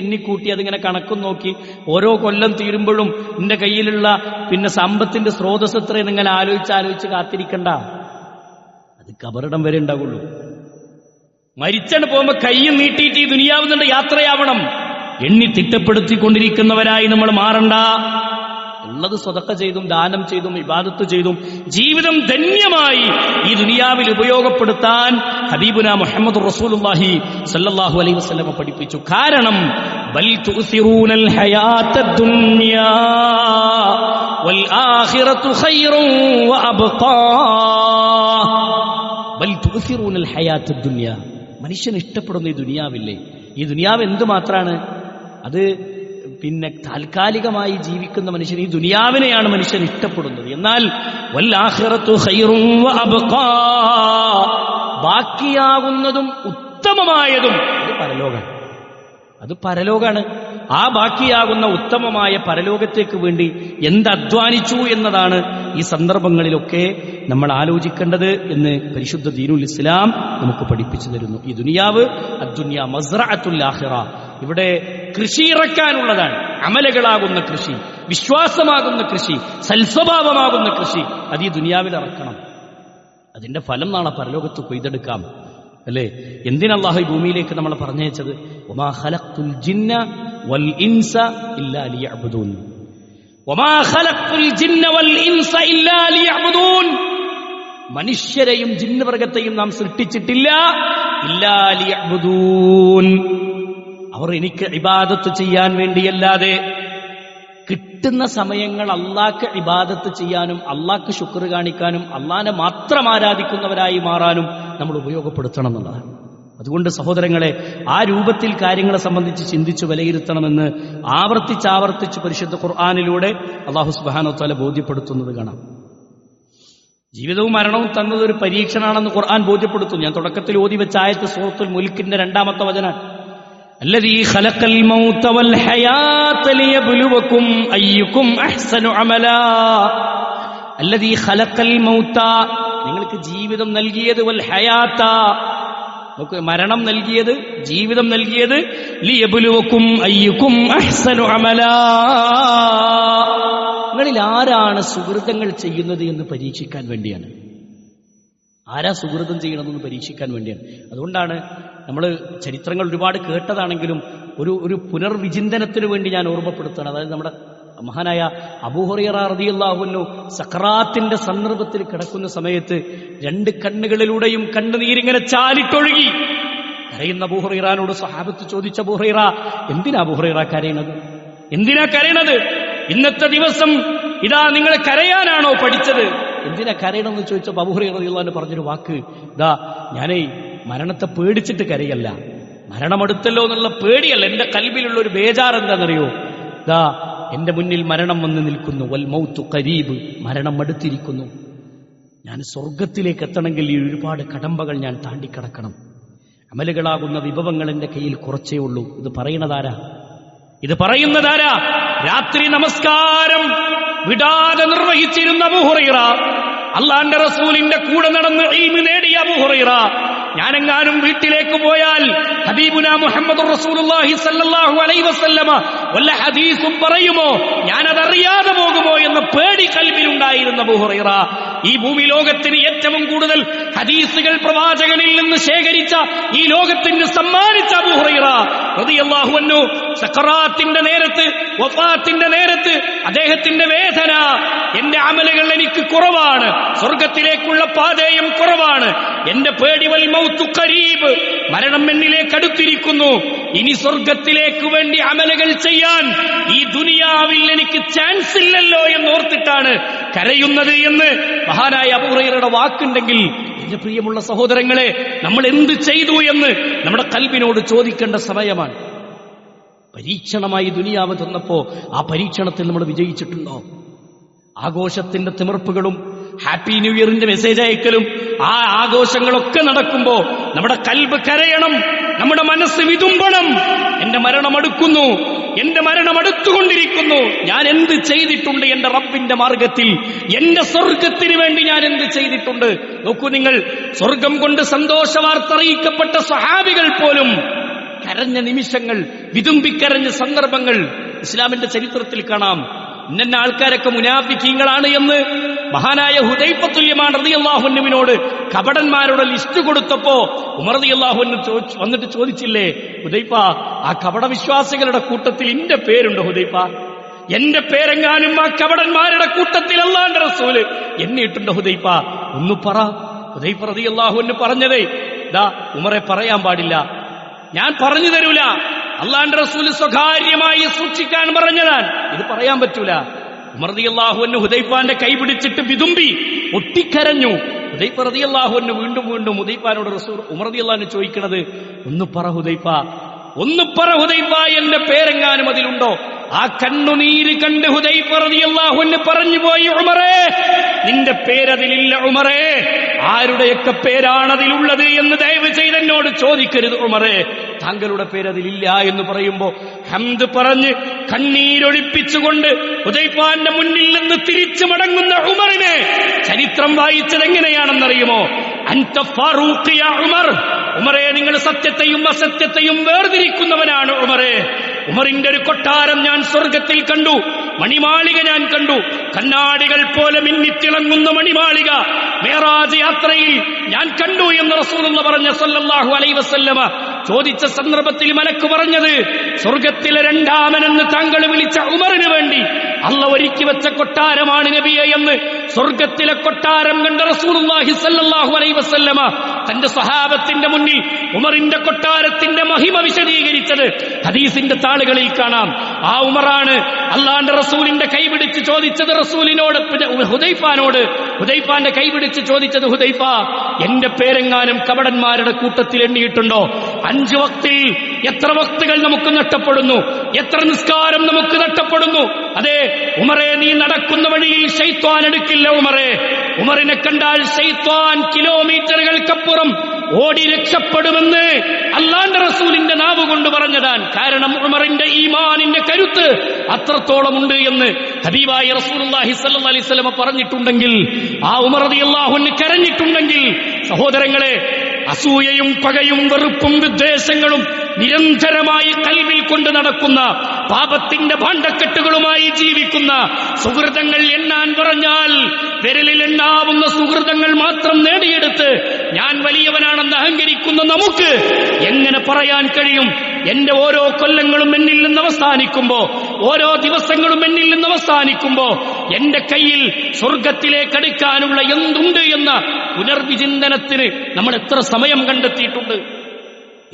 അതിങ്ങനെ കണക്കും നോക്കി ഓരോ കൊല്ലം തീരുമ്പോഴും നിന്റെ കയ്യിലുള്ള പിന്നെ സമ്പത്തിന്റെ സ്രോതസ് എത്രയെന്ന് ഇങ്ങനെ ആലോചിച്ച് കാത്തിരിക്കണ്ട. അത് കബറിടം വരെ ഉണ്ടാവുള്ളൂ. മരിച്ചാണ് പോകുമ്പോ കയ്യും നീട്ടിയിട്ട് ഈ ദുനിയാവുന്നുണ്ട് യാത്രയാവണം. എണ്ണി തിട്ടപ്പെടുത്തിക്കൊണ്ടിരിക്കുന്നവരായി നമ്മൾ മാറണ്ട. ഉള്ളത് സ്വതക്ക ചെയ്തും ദാനം ചെയ്തും ഇബാദത്ത് ചെയ്തും ജീവിതം ധന്യമായി ഈ ദുനിയാവിൽ ഉപയോഗപ്പെടുത്താൻ ഹബീബുന മുഹമ്മദ് റസൂലുള്ളാഹി സല്ലല്ലാഹു അലൈഹി വസല്ലം പഠിപ്പിച്ചു. കാരണം ബൽ തുസിറൂനൽ ഹയാത്തദ് ദുനിയാ വൽ ആഖിറതു ഖൈറുൻ വഅബ്ഖാ. ബൽ തുസിറൂനൽ ഹയാത്തദ് ദുനിയാ, മനുഷ്യൻ ഇഷ്ടപ്പെടുന്ന ഈ ദുനിയാവില്ലേ, ഈ ദുനിയാവ് എന്തുമാത്രാണ്? അത് പിന്നെ താൽക്കാലികമായി ജീവിക്കുന്ന മനുഷ്യൻ ഈ ദുനിയാവിനെയാണ് മനുഷ്യൻ ഇഷ്ടപ്പെടുന്നത്. എന്നാൽ വൽആഖിറതു ഖൈറുൻ വഅബ്ഖാ, ബാക്കിയാകുന്നതും ഉത്തമമായതും അത് പരലോകാണ്. ആ ബാക്കിയാകുന്ന ഉത്തമമായ പരലോകത്തേക്ക് വേണ്ടി എന്തധ്വാനിച്ചു എന്നതാണ് ഈ സന്ദർഭങ്ങളിലൊക്കെ നമ്മൾ ആലോചിക്കേണ്ടത് എന്ന് പരിശുദ്ധ ദീനുൽ ഇസ്ലാം നമുക്ക് പഠിപ്പിച്ചു തരുന്നു. ഈ ദുനിയാവ് അദ്ദുനിയ മസ്റഅത്തുൽ ആഖിറ, ഇവിടെ കൃഷി ഇറക്കാനുള്ളതാണ്. അമലുകളാകുന്ന കൃഷി, വിശ്വാസമാകുന്ന കൃഷി, സൽസ്വഭാവമാകുന്ന കൃഷി, അത് ഈ ദുനിയാവിൽ ഇറക്കണം. അതിന്റെ ഫലം നാളെ പരലോകത്ത് കൊയ്തെടുക്കാം. അല്ലേ? എന്തിനല്ലാഹു ഈ ഭൂമിയിലേക്ക് നമ്മൾ പറഞ്ഞയച്ചത്? വമാ ഖലഖ്തുൽ ജിന്ന വൽ ഇൻസ ഇല്ലാ ലിയഅ്ബുദൂൻ. വമാ ഖലഖ്തുൽ ജിന്ന വൽ ഇൻസ ഇല്ലാ ലിയഅ്ബുദൂൻ. മനുഷ്യരെയും ജിന്നുവർഗത്തെയും നാം സൃഷ്ടിച്ചിട്ടില്ല, ഇല്ലാ ലിയഅ്ബുദൂൻ, അവർ എനിക്ക് ഇബാദത്ത് ചെയ്യാൻ വേണ്ടിയല്ലാതെ. കിട്ടുന്ന സമയങ്ങൾ അള്ളാഹ്ക്ക് ഇബാദത്ത് ചെയ്യാനും അള്ളാഹ്ക്ക് ശുക്ർ കാണിക്കാനും അള്ളാഹിനെ മാത്രം ആരാധിക്കുന്നവരായി മാറാനും നമ്മൾ ഉപയോഗപ്പെടുത്തണം എന്നുള്ളതാണ്. അതുകൊണ്ട് സഹോദരങ്ങളെ, ആ രൂപത്തിൽ കാര്യങ്ങളെ സംബന്ധിച്ച് ചിന്തിച്ചു വിലയിരുത്തണമെന്ന് ആവർത്തിച്ച് പരിശുദ്ധ ഖുർആനിലൂടെ അല്ലാഹു സുബ്ഹാനഹു വ തആല ബോധ്യപ്പെടുത്തുന്നത് കാണാം. ജീവിതവും മരണവും തന്നത് ഒരു പരീക്ഷണാണെന്ന് ഖുർആൻ ബോധ്യപ്പെടുത്തുന്നു. ഞാൻ തുടക്കത്തിൽ ഓതി വെച്ച ആയത്ത് സൂറത്തുൽ മുൽക്കിന്റെ 2-ാമത്തെ വചനം. അല്ലദീ ഖലഖൽ മൗത വൽ ഹയാത ലിയബ്ലുവകും അയ്യുകും അഹ്സനു അമലാ. അല്ലദീ ഖലഖൽ മൗത, നിങ്ങൾക്ക് ജീവിതം നൽകിയത്, വൽ ഹയാത, നമുക്ക് മരണം നൽകിയത്, ജീവിതം നൽകിയത്, ലിയബ്ലുവകും അയ്യുകും അഹ്സനു അമലാ, നിങ്ങളിൽ ആരാണ് സുഹൃതങ്ങൾ ചെയ്യുന്നത് എന്ന് പരീക്ഷിക്കാൻ വേണ്ടിയാണ്. ആരാ സുഹൃതം ചെയ്യണമെന്ന് പരീക്ഷിക്കാൻ വേണ്ടിയാണ്. അതുകൊണ്ടാണ് നമ്മൾ ചരിത്രങ്ങൾ ഒരുപാട് കേട്ടതാണെങ്കിലും ഒരു പുനർവിചിന്തനത്തിന് വേണ്ടി ഞാൻ ഓർമ്മപ്പെടുത്തുകയാണ്. അതായത് നമ്മുടെ മഹാനായ അബൂ ഹുറൈറ റളിയല്ലാഹു അൻഹു സക്രാത്തിന്റെ സന്ദർഭത്തിൽ കിടക്കുന്ന സമയത്ത് 2 കണ്ണുകളിലൂടെയും കണ്ണുനീരിങ്ങനെ ചാലിട്ടൊഴുകി കരയുന്ന അബൂ ഹുറൈറയോട് സ്വഹാബത്ത് ചോദിച്ച, അബൂ ഹുറൈറ, എന്തിനാ അബൂ ഹുറൈറ കരയണത്? എന്തിനാ കരയണത്? ഇന്നത്തെ ദിവസം ഇതാ നിങ്ങൾ കരയാനാണോ പഠിച്ചത്? എന്തിനാ കരയണമെന്ന് ചോദിച്ചപ്പോൾ അബൂ ഹുറൈറ റളിയല്ലാഹു അൻഹു പറഞ്ഞൊരു വാക്ക്, ഇതാ ഞാനേ മരണത്തെ പേടിച്ചിട്ട് കരയല്ല, മരണമെടുത്തല്ലോ എന്നുള്ള പേടിയല്ല, എന്റെ കൽബിലുള്ള ഒരു ബേജാർ എന്താണെന്നറിയോ? ദാ എന്റെ മുന്നിൽ മരണം വന്ന് നിൽക്കുന്നു, വൽ മൗതു ഖരീബ്, മരണം അടുത്തിരിക്കുന്നു, ഞാൻ സ്വർഗത്തിലേക്ക് എത്തണമെങ്കിൽ ഈ ഒരുപാട് കടമ്പകൾ ഞാൻ താണ്ടിക്കടക്കണം, അമലുകളാകുന്ന വിഭവങ്ങൾ എന്റെ കയ്യിൽ കുറച്ചേ ഉള്ളൂ. ഇത് പറയുന്നതാരാ? രാത്രി നമസ്കാരം വിടാതെ നിർവഹിച്ചിരുന്ന അബൂ ഹുറൈറ, അല്ലാഹുവിന്റെ റസൂലിന്റെ കൂടെ നടന്ന് ഇൽമു നേടിയ അബൂ ഹുറൈറ, ഞാനെങ്ങാനും വീട്ടിലേക്ക് പോയാൽ ഹബീബുന മുഹമ്മദുർ റസൂലുള്ളാഹി സ്വല്ലല്ലാഹു അലൈഹി വസല്ലമ വല്ല ഹദീസും പറയുമോ, ഞാനതറിയാതെ പോകുമോ എന്ന പേടി കൽബിലുണ്ടായിരുന്ന അബൂ ഹുറൈറ ഈ ഭൂമി ലോകത്തിന് ഏറ്റവും കൂടുതൽ ഹദീസുകൾ പ്രവാചകനിൽ നിന്ന് ശേഖരിച്ച, ഈ ലോകത്തിന് സമ്മാനിച്ച അബൂ ഹുറൈറ റളിയല്ലാഹു അൻഹു സക്കറാത്തിന്റെ നേരത്ത്, വഫാത്തിന്റെ നേരത്ത് അദ്ദേഹത്തിന്റെ വേദന, എന്റെ അമലുകൾ എനിക്ക് കുറവാണ്, സ്വർഗത്തിലേക്കുള്ള പാതയും കുറവാണ്, എന്റെ പേടി വൽ മൗതു ഖരീബ്, മരണം എന്നിലേക്ക് അടുത്തിരിക്കുന്നു, ഇനി സ്വർഗത്തിലേക്ക് വേണ്ടി അമലുകൾ ചെയ്യാൻ ഈ ദുനിയാവിൽ എനിക്ക് ചാൻസ് ഇല്ലല്ലോ എന്നോർത്തിട്ടാണ് കരയുന്നത് എന്ന് മഹാനായ അബൂ ഹുറൈറയുടെ വാക്കുണ്ടെങ്കിൽ എന്റെ പ്രിയമുള്ള സഹോദരങ്ങളെ, നമ്മൾ എന്ത് ചെയ്തു എന്ന് നമ്മുടെ കൽബിനോട് ചോദിക്കേണ്ട സമയമാണ്. പരീക്ഷണമായി ദുനിയാവ് തന്നപ്പോ ആ പരീക്ഷണത്തിൽ നമ്മൾ വിജയിച്ചിട്ടുണ്ടോ? ആഘോഷത്തിന്റെ തിമിർപ്പുകളും ഹാപ്പി ന്യൂ ഇയറിന്റെ മെസ്സേജ് അയക്കലും ആ ആഘോഷങ്ങളൊക്കെ നടക്കുമ്പോ നമ്മുടെ കൽബ് കരയണം, നമ്മുടെ മനസ്സ് വിതുമ്പണം. എന്റെ മരണം അടുക്കുന്നു, എന്റെ മരണം അടുത്തുകൊണ്ടിരിക്കുന്നു, ഞാൻ എന്ത് ചെയ്തിട്ടുണ്ട് എന്റെ റബ്ബിന്റെ മാർഗത്തിൽ, എന്റെ സ്വർഗത്തിന് വേണ്ടി ഞാൻ എന്ത് ചെയ്തിട്ടുണ്ട്? നോക്കൂ നിങ്ങൾ, സ്വർഗം കൊണ്ട് സന്തോഷ വാർത്ത അറിയിക്കപ്പെട്ട സ്വഹാബികൾ പോലും കരഞ്ഞ നിമിഷങ്ങൾ, വിതുമ്പിക്കരഞ്ഞ സന്ദർഭങ്ങൾ ഇസ്ലാമിന്റെ ചരിത്രത്തിൽ കാണാം. ഇന്ന ആൾക്കാരൊക്കെ മുനാഫിക്കീങ്ങളാണ് എന്ന് മഹാനായ ഹുദൈഫത്തുൽ യമാൻ റളിയല്ലാഹു അൻഹുവിനോട് കപടന്മാരുടെ ലിസ്റ്റ് കൊടുത്തപ്പോ ഉമർ റളിയല്ലാഹു അൻഹു വന്നിട്ട് ചോദിച്ചില്ലേ, ഹുദൈഫ, ആ കപടവിശ്വാസികളുടെ കൂട്ടത്തിൽ എന്റെ പേരുണ്ട് ഹുദൈഫ? എന്റെ പേരെങ്ങാനും ആ കപടന്മാരുടെ കൂട്ടത്തിൽ അല്ലാഹുവിന്റെ റസൂല് എണ്ണിയിട്ടുണ്ട് ഹുദൈഫ? ഒന്ന് പറ. ഹുദൈഫ റളിയല്ലാഹു അൻഹു പറഞ്ഞതേ, ദാ ഉമറെ പറയാൻ പാടില്ല, ഞാൻ പറഞ്ഞു തരൂല, അള്ളാന്റെ റസൂല് സ്വകാര്യമായി സൂക്ഷിക്കാൻ പറഞ്ഞതാണ്, ഇത് പറയാൻ പറ്റൂല. ഉമർ റളിയല്ലാഹു അൻഹു ഹുദൈഫാന്റെ കൈ പിടിച്ചിട്ട് വിതുമ്പി ഒട്ടിക്കരഞ്ഞു. ഹുദൈഫ റളിയല്ലാഹു അൻഹു വീണ്ടും വീണ്ടും ഹുദൈഫാനോട് റസൂൽ ഉമർ റളിയല്ലാഹു അൻഹു ചോദിക്കുന്നത്, ഒന്ന് പറ ഹുദൈഫ, ഒന്ന് പറ ഹുദൈഫ, എന്റെ പേരെങ്ങാനും അതിലുണ്ടോ? ആ കണ്ണുനീര് കണ്ട് ഹുദൈഫ റളിയല്ലാഹു അൻഹു പറഞ്ഞു പോയി, ഉമറേ, നിന്റെ പേരതിലില്ല ഉമറേ, ആരുടെയൊക്കെ പേരാണ് അതിലുള്ളത് എന്ന് ദയവ് ചെയ്ത് എന്നോട് ചോദിക്കരുത് ഉമറേ, താങ്കളുടെ പേരതിലില്ല എന്ന് പറയുമ്പോ ഹംദ് പറഞ്ഞ് കണ്ണീരൊഴിപ്പിച്ചുകൊണ്ട് ഹുദൈഫാന്റെ മുന്നിൽ നിന്ന് തിരിച്ചു മടങ്ങുന്ന ഉമറിനെ ചരിത്രം വായിച്ചത് എങ്ങനെയാണെന്നറിയുമോ? അൻത ഫാറൂഖ് യാ ഉമർ, ഉമറേ, നിങ്ങൾ സത്യത്തെയും അസത്യത്തെയും വേർതിരിക്കുന്നവനാണ് ഉമറേ. ഉമറിന്റെ ഒരു കൊട്ടാരം ഞാൻ സ്വർഗത്തിൽ കണ്ടു, മണിമാളിക ഞാൻ കണ്ടു, കണ്ണാടികൾ പോലെ മിന്നിത്തിളങ്ങുന്ന മണിമാളിക മിഅ്റാജ് യാത്രയിൽ ഞാൻ കണ്ടു എന്ന് റസൂലുള്ളാഹി പറഞ്ഞ സല്ലല്ലാഹു അലൈഹി വസല്ലമ ചോദിച്ച സന്ദർഭത്തിൽ മലക്ക് പറഞ്ഞത്, സ്വർഗത്തിലെ രണ്ടാമനെന്ന് താങ്കൾ വിളിച്ച ഉമറിന് വേണ്ടി അല്ലാഹു ഒരുക്കി വെച്ച കൊട്ടാരമാണ് നബിയെ എന്ന് സ്വർഗത്തിലെ കൊട്ടാരം കണ്ട റസൂലുള്ളാഹി സ്വല്ലല്ലാഹു അലൈഹി വസല്ലമ തന്റെ സ്വഹാബത്തിന്റെ മുന്നിൽ ഉമറിന്റെ കൊട്ടാരത്തിന്റെ മഹിമ വിശദീകരിച്ചത് ഹദീസിന്റെ താളുകളിൽ കാണാം. ആ ഉമറാണ് അള്ളാന്റെ റസൂലിന്റെ കൈപിടിച്ച് ചോദിച്ചത് റസൂലിനോട്, ഹുദൈഫാനോട് ഹുദൈഫാന്റെ കൈപിടിച്ച് ചോദിച്ചത്, ഹുദൈഫ, എന്റെ പേരെങ്ങാനും കപടന്മാരുടെ കൂട്ടത്തിൽ എണ്ണിയിട്ടുണ്ടോ? 5 വക്തിൽ എത്ര വക്തുകൾ നമുക്ക് നഷ്ടപ്പെടുന്നു, എത്ര നിസ്കാരം നമുക്ക് നഷ്ടപ്പെടുന്നു. അതെ ഉമറേ, നീ നടക്കുന്ന വഴിയിൽ ശൈത്വാൻ എടുക്കില്ല ഉമറേ. ഉമറിനെ കണ്ടാൽ ശൈത്വാൻ കിലോമീറ്ററുകൾക്കപ്പുറം ഓടി രക്ഷപ്പെടുമെന്ന് അല്ലാഹുവിന്റെ റസൂലിന്റെ നാവ് കൊണ്ട് പറഞ്ഞതാണ്. കാരണം ഉമറിന്റെ ഈമാനിന്റെ കരുത്ത് അത്രത്തോളം ഉണ്ട് എന്ന് ഹബീബായ റസൂലുള്ളാഹി സ്വല്ലല്ലാഹി അലൈഹി വസല്ലം പറഞ്ഞിട്ടുണ്ടെങ്കിൽ, ആ ഉമർ റളിയല്ലാഹു അൻഹു കരഞ്ഞിട്ടുണ്ടെങ്കിൽ, സഹോദരങ്ങളെ, അസൂയയും പകയും വെറുപ്പും വിദ്വേഷങ്ങളും നിരന്തരമായി കൽവിൽ കൊണ്ട് നടക്കുന്ന, പാപത്തിന്റെ ഭാണ്ഡക്കെട്ടുകളുമായി ജീവിക്കുന്ന, സുഹൃതങ്ങൾ എണ്ണാൻ പറഞ്ഞാൽ വിരലിൽ എണ്ണാവുന്ന സുഹൃതങ്ങൾ മാത്രം നേടിയെടുത്ത് ഞാൻ വലിയവനാണെന്ന് അഹങ്കരിക്കുന്ന നമുക്ക് എങ്ങനെ പറയാൻ കഴിയും, എന്റെ ഓരോ കൊല്ലങ്ങളും എന്നിൽ നിന്ന് അവസാനിക്കുമ്പോ, ഓരോ ദിവസങ്ങളും എന്നിൽ നിന്ന് അവസാനിക്കുമ്പോ എന്റെ കയ്യിൽ സ്വർഗത്തിലേക്ക് അടുക്കാനുള്ള എന്തുണ്ട് എന്ന പുനർവിചിന്തനത്തിന് നമ്മൾ എത്ര സമയം കണ്ടെത്തിയിട്ടുണ്ട്,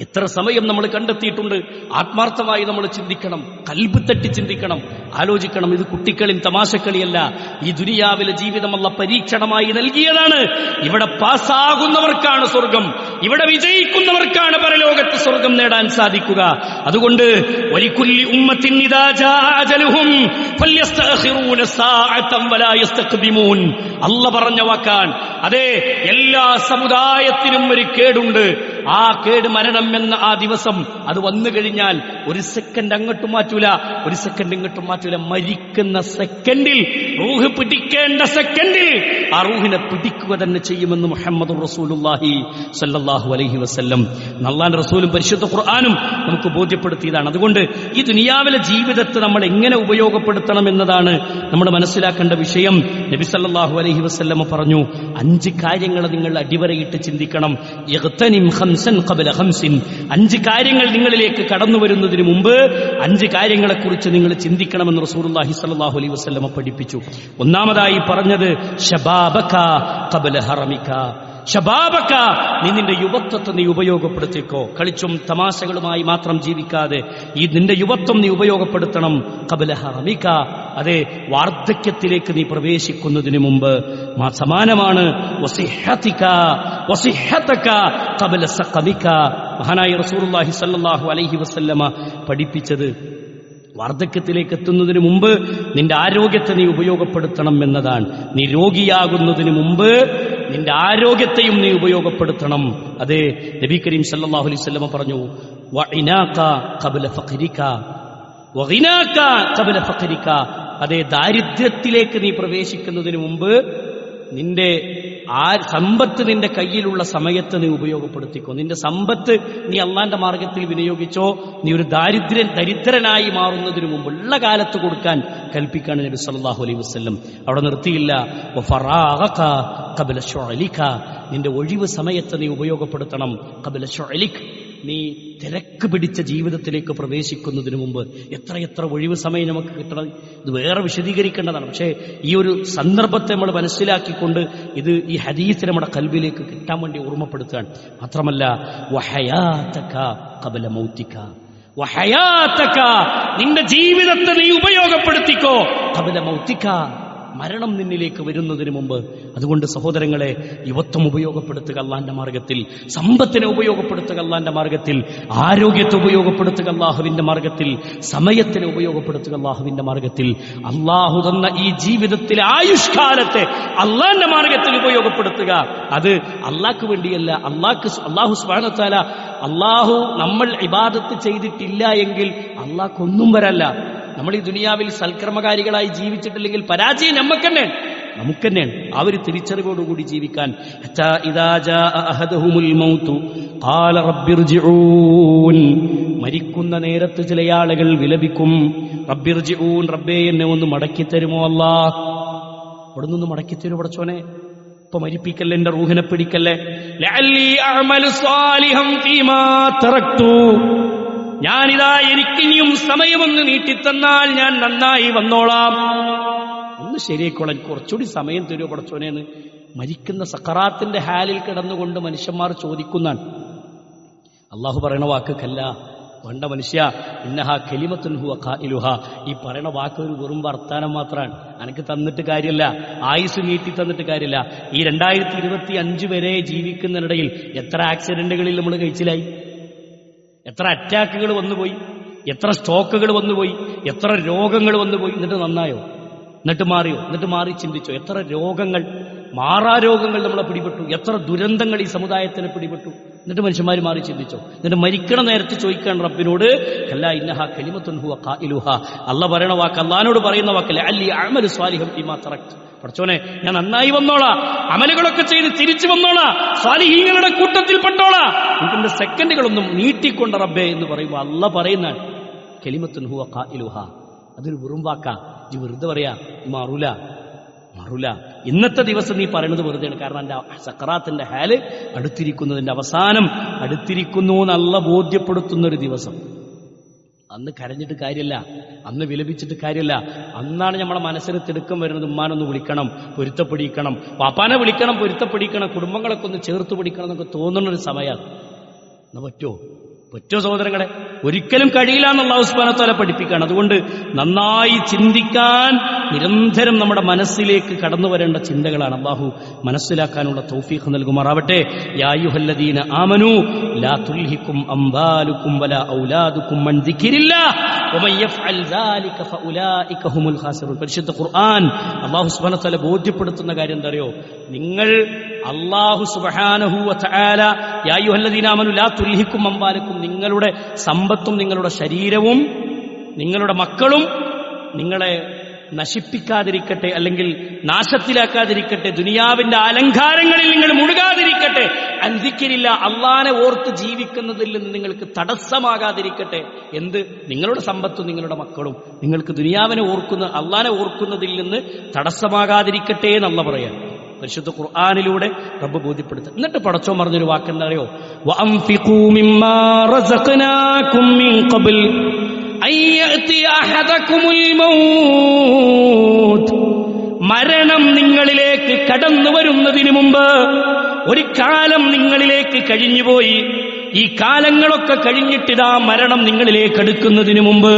എത്ര സമയം നമ്മൾ കണ്ടെത്തിയിട്ടുണ്ട്. ആത്മാർത്ഥമായി നമ്മൾ ചിന്തിക്കണം, കൽബ് തട്ടി ചിന്തിക്കണം, ആലോചിക്കണം. ഇത് കുട്ടിക്കളിയും തമാശക്കളിയല്ല. ഈ ദുനിയാവിലെ ജീവിതം അല്ലാഹു പരീക്ഷണമായി നൽകിയതാണ്. ഇവിടെ പാസ്സാകുന്നവർക്കാണ് സ്വർഗം, ഇവിടെ വിജയിക്കുന്നവർക്കാണ് പരലോകത്ത് സ്വർഗം നേടാൻ സാധിക്കുക. അതുകൊണ്ട് വലികുല്ലി ഉമ്മത്തിൻ ഇദാ ജാഅ അജലുഹും ഫല്യസ്തഖിറൂന സാഅതൻ വലാ യസ്തഖ്ദിമൂൻ. അല്ലാഹു പറഞ്ഞ വാക്കാണ്. അതെ, എല്ലാ സമുദായത്തിനും ഒരു കേടുണ്ട്. ആ കേട് മരണം എന്ന ആ ദിവസം അത് വന്നു കഴിഞ്ഞാൽ ഒരു സെക്കൻഡ് അങ്ങോട്ടും മാറ്റൂല, ഒരു സെക്കൻഡ് ഇങ്ങോട്ടും മാറ്റൂല. മരിക്കുന്ന സെക്കൻഡിൽ, റൂഹ് പിടിക്കേണ്ട സെക്കൻഡിൽ ആ റൂഹിനെ പിടിക്കുക തന്നെ ചെയ്യുമെന്ന് മുഹമ്മദ് റസൂലുള്ളാഹി സ്വല്ലല്ലാഹു അലൈഹി വസല്ലം അല്ലാഹുവിന്റെ റസൂലും പരിശുദ്ധ ഖുർആനും നമുക്ക് ബോധ്യപ്പെടുത്തിയതാണ്. അതുകൊണ്ട് ഈ ദുനിയാവിലെ ജീവിതത്തെ നമ്മൾ എങ്ങനെ ഉപയോഗപ്പെടുത്തണം എന്നതാണ് നമ്മൾ മനസ്സിലാക്കേണ്ട വിഷയം. നബി സല്ലല്ലാഹു അലൈഹി വസല്ലം പറഞ്ഞു, 5 കാര്യങ്ങൾ നിങ്ങൾ അടിവരയിട്ട് ചിന്തിക്കണം. ഇഗ്തനിം ഖംസൻ ഖബല ഖംസിൻ, 5 കാര്യങ്ങൾ നിങ്ങളിലേക്ക് കടന്നു വരുന്നതിന് മുമ്പ് 5 കാര്യങ്ങളെക്കുറിച്ച് നിങ്ങൾ ചിന്തിക്കണമെന്ന് റസൂലുള്ളാഹി സ്വല്ലല്ലാഹു അലൈഹി വസല്ലം പഠിപ്പിച്ചു. ഒന്നാമതായി പറഞ്ഞത് ശബാബക ഖബല ഹറമിക. ശബാബക, നീ നിന്റെ യുവത്വത്തെ നീ ഉപയോഗപ്പെടുത്തിക്കോ. കളിച്ചും തമാശകളുമായി മാത്രം ജീവിക്കാതെ ഈ നിന്റെ യുവത്വം നീ ഉപയോഗപ്പെടുത്തണം. ഖബല ഹറമിക, അതെ, വാർദ്ധക്യത്തിലേക്ക് നീ പ്രവേശിക്കുന്നതിന് മുമ്പ്. സമാനമാണ് വസിഹ്ഹതിക വസിഹ്ഹതക ഖബല സഖമിക. മഹാനായ റസൂലുള്ളാഹി സ്വല്ലല്ലാഹു അലൈഹി വസല്ലമ പഠിപ്പിച്ചത് വാർദ്ധക്യത്തിലേക്ക് എത്തുന്നതിന് മുമ്പ് നിന്റെ ആരോഗ്യത്തെ നീ ഉപയോഗപ്പെടുത്തണം എന്നതാണ്. നീ രോഗിയാകുന്നതിന് മുമ്പ് നിന്റെ ആരോഗ്യത്തെയും നീ ഉപയോഗപ്പെടുത്തണം. അതെ, നബി കരീം സല്ലല്ലാഹു അലൈഹി വസല്ലം പറഞ്ഞു, വഇനാക ഖബല ഫഖരിക വഗിനാക ഖബല ഫഖരിക. അതെ, ദാരിദ്ര്യത്തിലേക്ക് നീ പ്രവേശിക്കുന്നതിന് മുമ്പ് നിന്റെ സമ്പത്ത് നിന്റെ കയ്യിലുള്ള സമയത്ത് നീ ഉപയോഗപ്പെടുത്തിക്കോ. നിന്റെ സമ്പത്ത് നീ അള്ളാന്റെ മാർഗത്തിൽ വിനിയോഗിച്ചോ. നീ ഒരു ദരിദ്രനായി മാറുന്നതിന് മുമ്പ് ഉള്ള കാലത്ത് കൊടുക്കാൻ കൽപ്പിക്കാണ് നബി സല്ലല്ലാഹു അലൈഹി വസല്ലം. അവിടെ നിർത്തിയില്ല, വഫറാഗക ഖബല ശുഅലിക, നിന്റെ ഒഴിവ് സമയത്ത് നീ ഉപയോഗപ്പെടുത്തണം. ഖബല ശുഅലിക്, നീ തിരക്ക് പിടിച്ച ജീവിതത്തിലേക്ക് പ്രവേശിക്കുന്നതിന് മുമ്പ്. എത്ര ഒഴിവ് സമയം നമുക്ക് കിട്ടണം, ഇത് വേറെ വിശദീകരിക്കേണ്ടതാണ്. പക്ഷേ ഈ ഒരു സന്ദർഭത്തെ നമ്മൾ മനസ്സിലാക്കിക്കൊണ്ട് ഇത് ഈ ഹദീസ് നമ്മുടെ കൽബിലേക്ക് കിട്ടാൻ വേണ്ടി ഓർമ്മപ്പെടുത്തുകയാണ്. മാത്രമല്ല വഹയാതക ഖബല മൗതിക, വഹയാതക, നിന്റെ ജീവിതത്തെ നീ ഉപയോഗപ്പെടുത്തിക്കോ. ഖബല മൗതിക, മരണം നിന്നിലേക്ക് വരുന്നതിന് മുമ്പ്. അതുകൊണ്ട് സഹോദരങ്ങളെ, യുവത്വം ഉപയോഗപ്പെടുത്തുക അള്ളാന്റെ മാർഗത്തിൽ, സമ്പത്തിനെ ഉപയോഗപ്പെടുത്തുക അള്ളാന്റെ മാർഗത്തിൽ, ആരോഗ്യത്തെ ഉപയോഗപ്പെടുത്തുക അള്ളാഹുവിന്റെ മാർഗത്തിൽ, സമയത്തിനെ ഉപയോഗപ്പെടുത്തുക അള്ളാഹുവിന്റെ മാർഗത്തിൽ. അള്ളാഹു തന്ന ഈ ജീവിതത്തിലെ ആയുഷ്കാലത്തെ അള്ളാന്റെ മാർഗത്തിൽ ഉപയോഗപ്പെടുത്തുക. അത് അള്ളാഹ്ക്ക് വേണ്ടിയല്ല. അള്ളാഹു സുബ്ഹാനഹു വ തആല, അള്ളാഹു നമ്മൾ ഇബാദത്ത് ചെയ്തിട്ടില്ല എങ്കിൽ അള്ളാഹ്ക്കൊന്നും വരല്ല. നമ്മൾ ഈ ദുനിയാവിൽ സൽക്കർമ്മകാരികളായി ജീവിച്ചിട്ടില്ലെങ്കിൽ പരാജയം നമുക്ക് തന്നെയാണ്. ആ ഒരു തിരിച്ചറിവോടുകൂടി ജീവിക്കാൻ. മരിക്കുന്ന നേരത്ത് ചില ആളുകൾ വിലപിക്കും, റബ്ബിർജിഊൻ, റബ്ബേ എന്നെ ഒന്ന് മടക്കി തരുമോ അല്ലാഹ്. അവിടെ നിന്ന് മടക്കി തരൂ പടച്ചോനെ, ഇപ്പൊ മരിപ്പിക്കല്ലേ, എന്റെ റൂഹിനെ പിടിക്കല്ലേ. ലഅല്ലി അഅമലു സ്വാലിഹൻ ഫീമാ തറക്തു, ഞാനിതാ എനിക്കിനിയും സമയമൊന്ന് നീട്ടിത്തന്നാൽ ഞാൻ നന്നായി വന്നോളാം. ഒന്ന് ശരിയായിക്കോളാം, കുറച്ചുകൂടി സമയം തരുമോ പടച്ചോനെന്ന് മരിക്കുന്ന സക്കറാത്തിന്റെ ഹാലിൽ കിടന്നുകൊണ്ട് മനുഷ്യന്മാർ ചോദിക്കുന്നതാണ്. അള്ളാഹു പറയണ വാക്ക് കല്ല, വേണ്ട മനുഷ്യ, ഇന്നഹാ കലിമത്തുൻ ഹുവ ഖായിലുഹ, ഈ പറയണ വാക്ക് ഒരു വെറും വർത്താനം മാത്രമാണ്. അനക്ക് തന്നിട്ട് കാര്യമില്ല, ആയുസ് നീട്ടി തന്നിട്ട് കാര്യമില്ല. ഈ 2025 വരെ ജീവിക്കുന്നതിനിടയിൽ എത്ര ആക്സിഡന്റുകളിൽ നമ്മൾ കഴിച്ചിലായി, എത്ര അറ്റാക്കുകൾ വന്നുപോയി, എത്ര സ്ട്രോക്കുകൾ വന്നുപോയി, എത്ര രോഗങ്ങൾ വന്നുപോയി. എന്നിട്ട് നന്നായോ? എന്നിട്ട് മാറിയോ? എന്നിട്ട് മാറി ചിന്തിച്ചോ? എത്ര രോഗങ്ങൾ, മാറാരോഗങ്ങൾ നമ്മളെ പിടിപെട്ടു, എത്ര ദുരന്തങ്ങൾ ഈ സമുദായത്തിന് പിടിപെട്ടു. എന്നിട്ട് മനുഷ്യന്മാർ മാറി ചിന്തിച്ചോ? എന്നിട്ട് മരിക്കണ നേരത്ത് ചോദിക്കാൻ റബ്ബിനോട്, കല്ലാ ഇന്നഹാ കലിമത്തുൻ ഹുവ ഖായിലുഹ, അല്ലാഹ് പറയണ വാക്ക്, അല്ലാഹുവിനോട് പറയുന്ന വാക്ക്, ലഅല്ലി അഅമലു സ്വാലിഹൻ ഫീമാ തറക്തു, പടച്ചോനെ ഞാൻ നന്നായി വന്നോളാം, അമലുകളൊക്കെ ചെയ്ത് തിരിച്ചു വന്നോളാം, സ്വാലിഹീങ്ങളുടെ കൂട്ടത്തിൽ പെട്ടോളാം, ഇതിന്റെ സെക്കൻഡുകളൊന്നും നീട്ടിക്കൊണ്ട് റബ്ബേ എന്ന് പറയുമ്പോൾ അല്ലാഹ് പറയുന്ന കലിമത്തുൻ ഹുവ ഖായിലുഹ, അതൊരു വെറും വാക്കാ. ഈ വെറുതെ പറയാ, മാറൂല. ഇന്നത്തെ ദിവസം നീ പറയുന്നത് വെറുതെയാണ്. കാരണം എന്റെ സക്കറാത്തിന്റെ ഹാല് അടുത്തിരിക്കുന്നതിന്റെ അവസാനം അടുത്തിരിക്കുന്നു എന്നല്ല ബോധ്യപ്പെടുത്തുന്ന ഒരു ദിവസം. അന്ന് കരഞ്ഞിട്ട് കാര്യമില്ല, അന്ന് വിലപിച്ചിട്ട് കാര്യമില്ല. അന്നാണ് നമ്മളെ മനസ്സിന് തിടുക്കം വരുന്നത്. ഉമ്മാനൊന്ന് വിളിക്കണം, പൊരുത്തപ്പെടിക്കണം, പാപ്പാനെ വിളിക്കണം, പൊരുത്തപ്പെടിക്കണം, കുടുംബങ്ങളൊക്കെ ഒന്ന് ചേർത്ത് പിടിക്കണം എന്നൊക്കെ തോന്നുന്നൊരു സമയമാണ്. എന്നാ പറ്റോ സഹോദരങ്ങളെ? ഒരിക്കലും കഴിയില്ല എന്ന് അല്ലാഹു സുബ്ഹാനഹു വ തആല പഠിപ്പിക്കുകയാണ്. അതുകൊണ്ട് നന്നായി ചിന്തിക്കാൻ നിരന്തരം നമ്മുടെ മനസ്സിലേക്ക് കടന്നു വരേണ്ട ചിന്തകളാണ്. അല്ലാഹു മനസ്സിലാക്കാനുള്ള തൗഫീഖ് നൽകുമാറാവട്ടെ. യാ അയ്യുഹല്ലദീന ആമനൂ ലാ തുൽഹിക്കും അംവാലുക്കും വലാ ഔലാദുക്കും അൻ ദിക്രില്ലാഹ് വമൻ യഫ്അൽ ദാലിക ഫഉലൈക ഹുമുൽ ഖാസിറൂൻ. പരിശുദ്ധ ഖുർആൻ അല്ലാഹു സുബ്ഹാനഹു വ തആല ബോധ്യപ്പെടുത്തുന്ന കാര്യം എന്താ അറിയോ? നിങ്ങൾ അല്ലാഹു സുബ്ഹാനഹു വ തആല യാ അയ്യുഹല്ലദീന ആമനൂ ലാ തുൽഹിക്കും അംവാലുക്കും, നിങ്ങളുടെ സമ്പത്തും നിങ്ങളുടെ ശരീരവും നിങ്ങളുടെ മക്കളും നിങ്ങളെ നശിപ്പിക്കാതിരിക്കട്ടെ, അല്ലെങ്കിൽ നാശത്തിലാക്കാതിരിക്കട്ടെ, ദുനിയാവിന്റെ അലങ്കാരങ്ങളിൽ നിങ്ങൾ മുഴുകാതിരിക്കട്ടെ, അൻദിക്രില്ല, അള്ളാനെ ഓർത്ത് ജീവിക്കുന്നതിൽ നിന്ന് നിങ്ങൾക്ക് തടസ്സമാകാതിരിക്കട്ടെ. എന്ത്? നിങ്ങളുടെ സമ്പത്തും നിങ്ങളുടെ മക്കളും നിങ്ങൾക്ക് ദുനിയാവിനെ അള്ളാനെ ഓർക്കുന്നതിൽ നിന്ന് തടസ്സമാകാതിരിക്കട്ടെ എന്നല്ല പറയാൻ പരിശുദ്ധ ഖുർആനിലൂടെ റബ്ബ് ബോധ്യപ്പെടുത്തുക. എന്നിട്ട് പടച്ചോൻ പറഞ്ഞൊരു വാക്കെന്താ അറിയോ? വഅൻഫിഖൂ മിമ്മാ റസഖ്നാകും മിൻ ഖബ്ൽ അൻ യഅതി അഹദകുമുൽ മൗത്ത്. മരണം നിങ്ങളിലേക്ക് കടന്നു വരുന്നതിന് മുമ്പ് ഒരു കാലം നിങ്ങളിലേക്ക് കഴിഞ്ഞുപോയി. ഈ കാലങ്ങളൊക്കെ കഴിഞ്ഞിട്ടിതാ മരണം നിങ്ങളിലേക്ക് അടുക്കുന്നതിന് മുമ്പ്,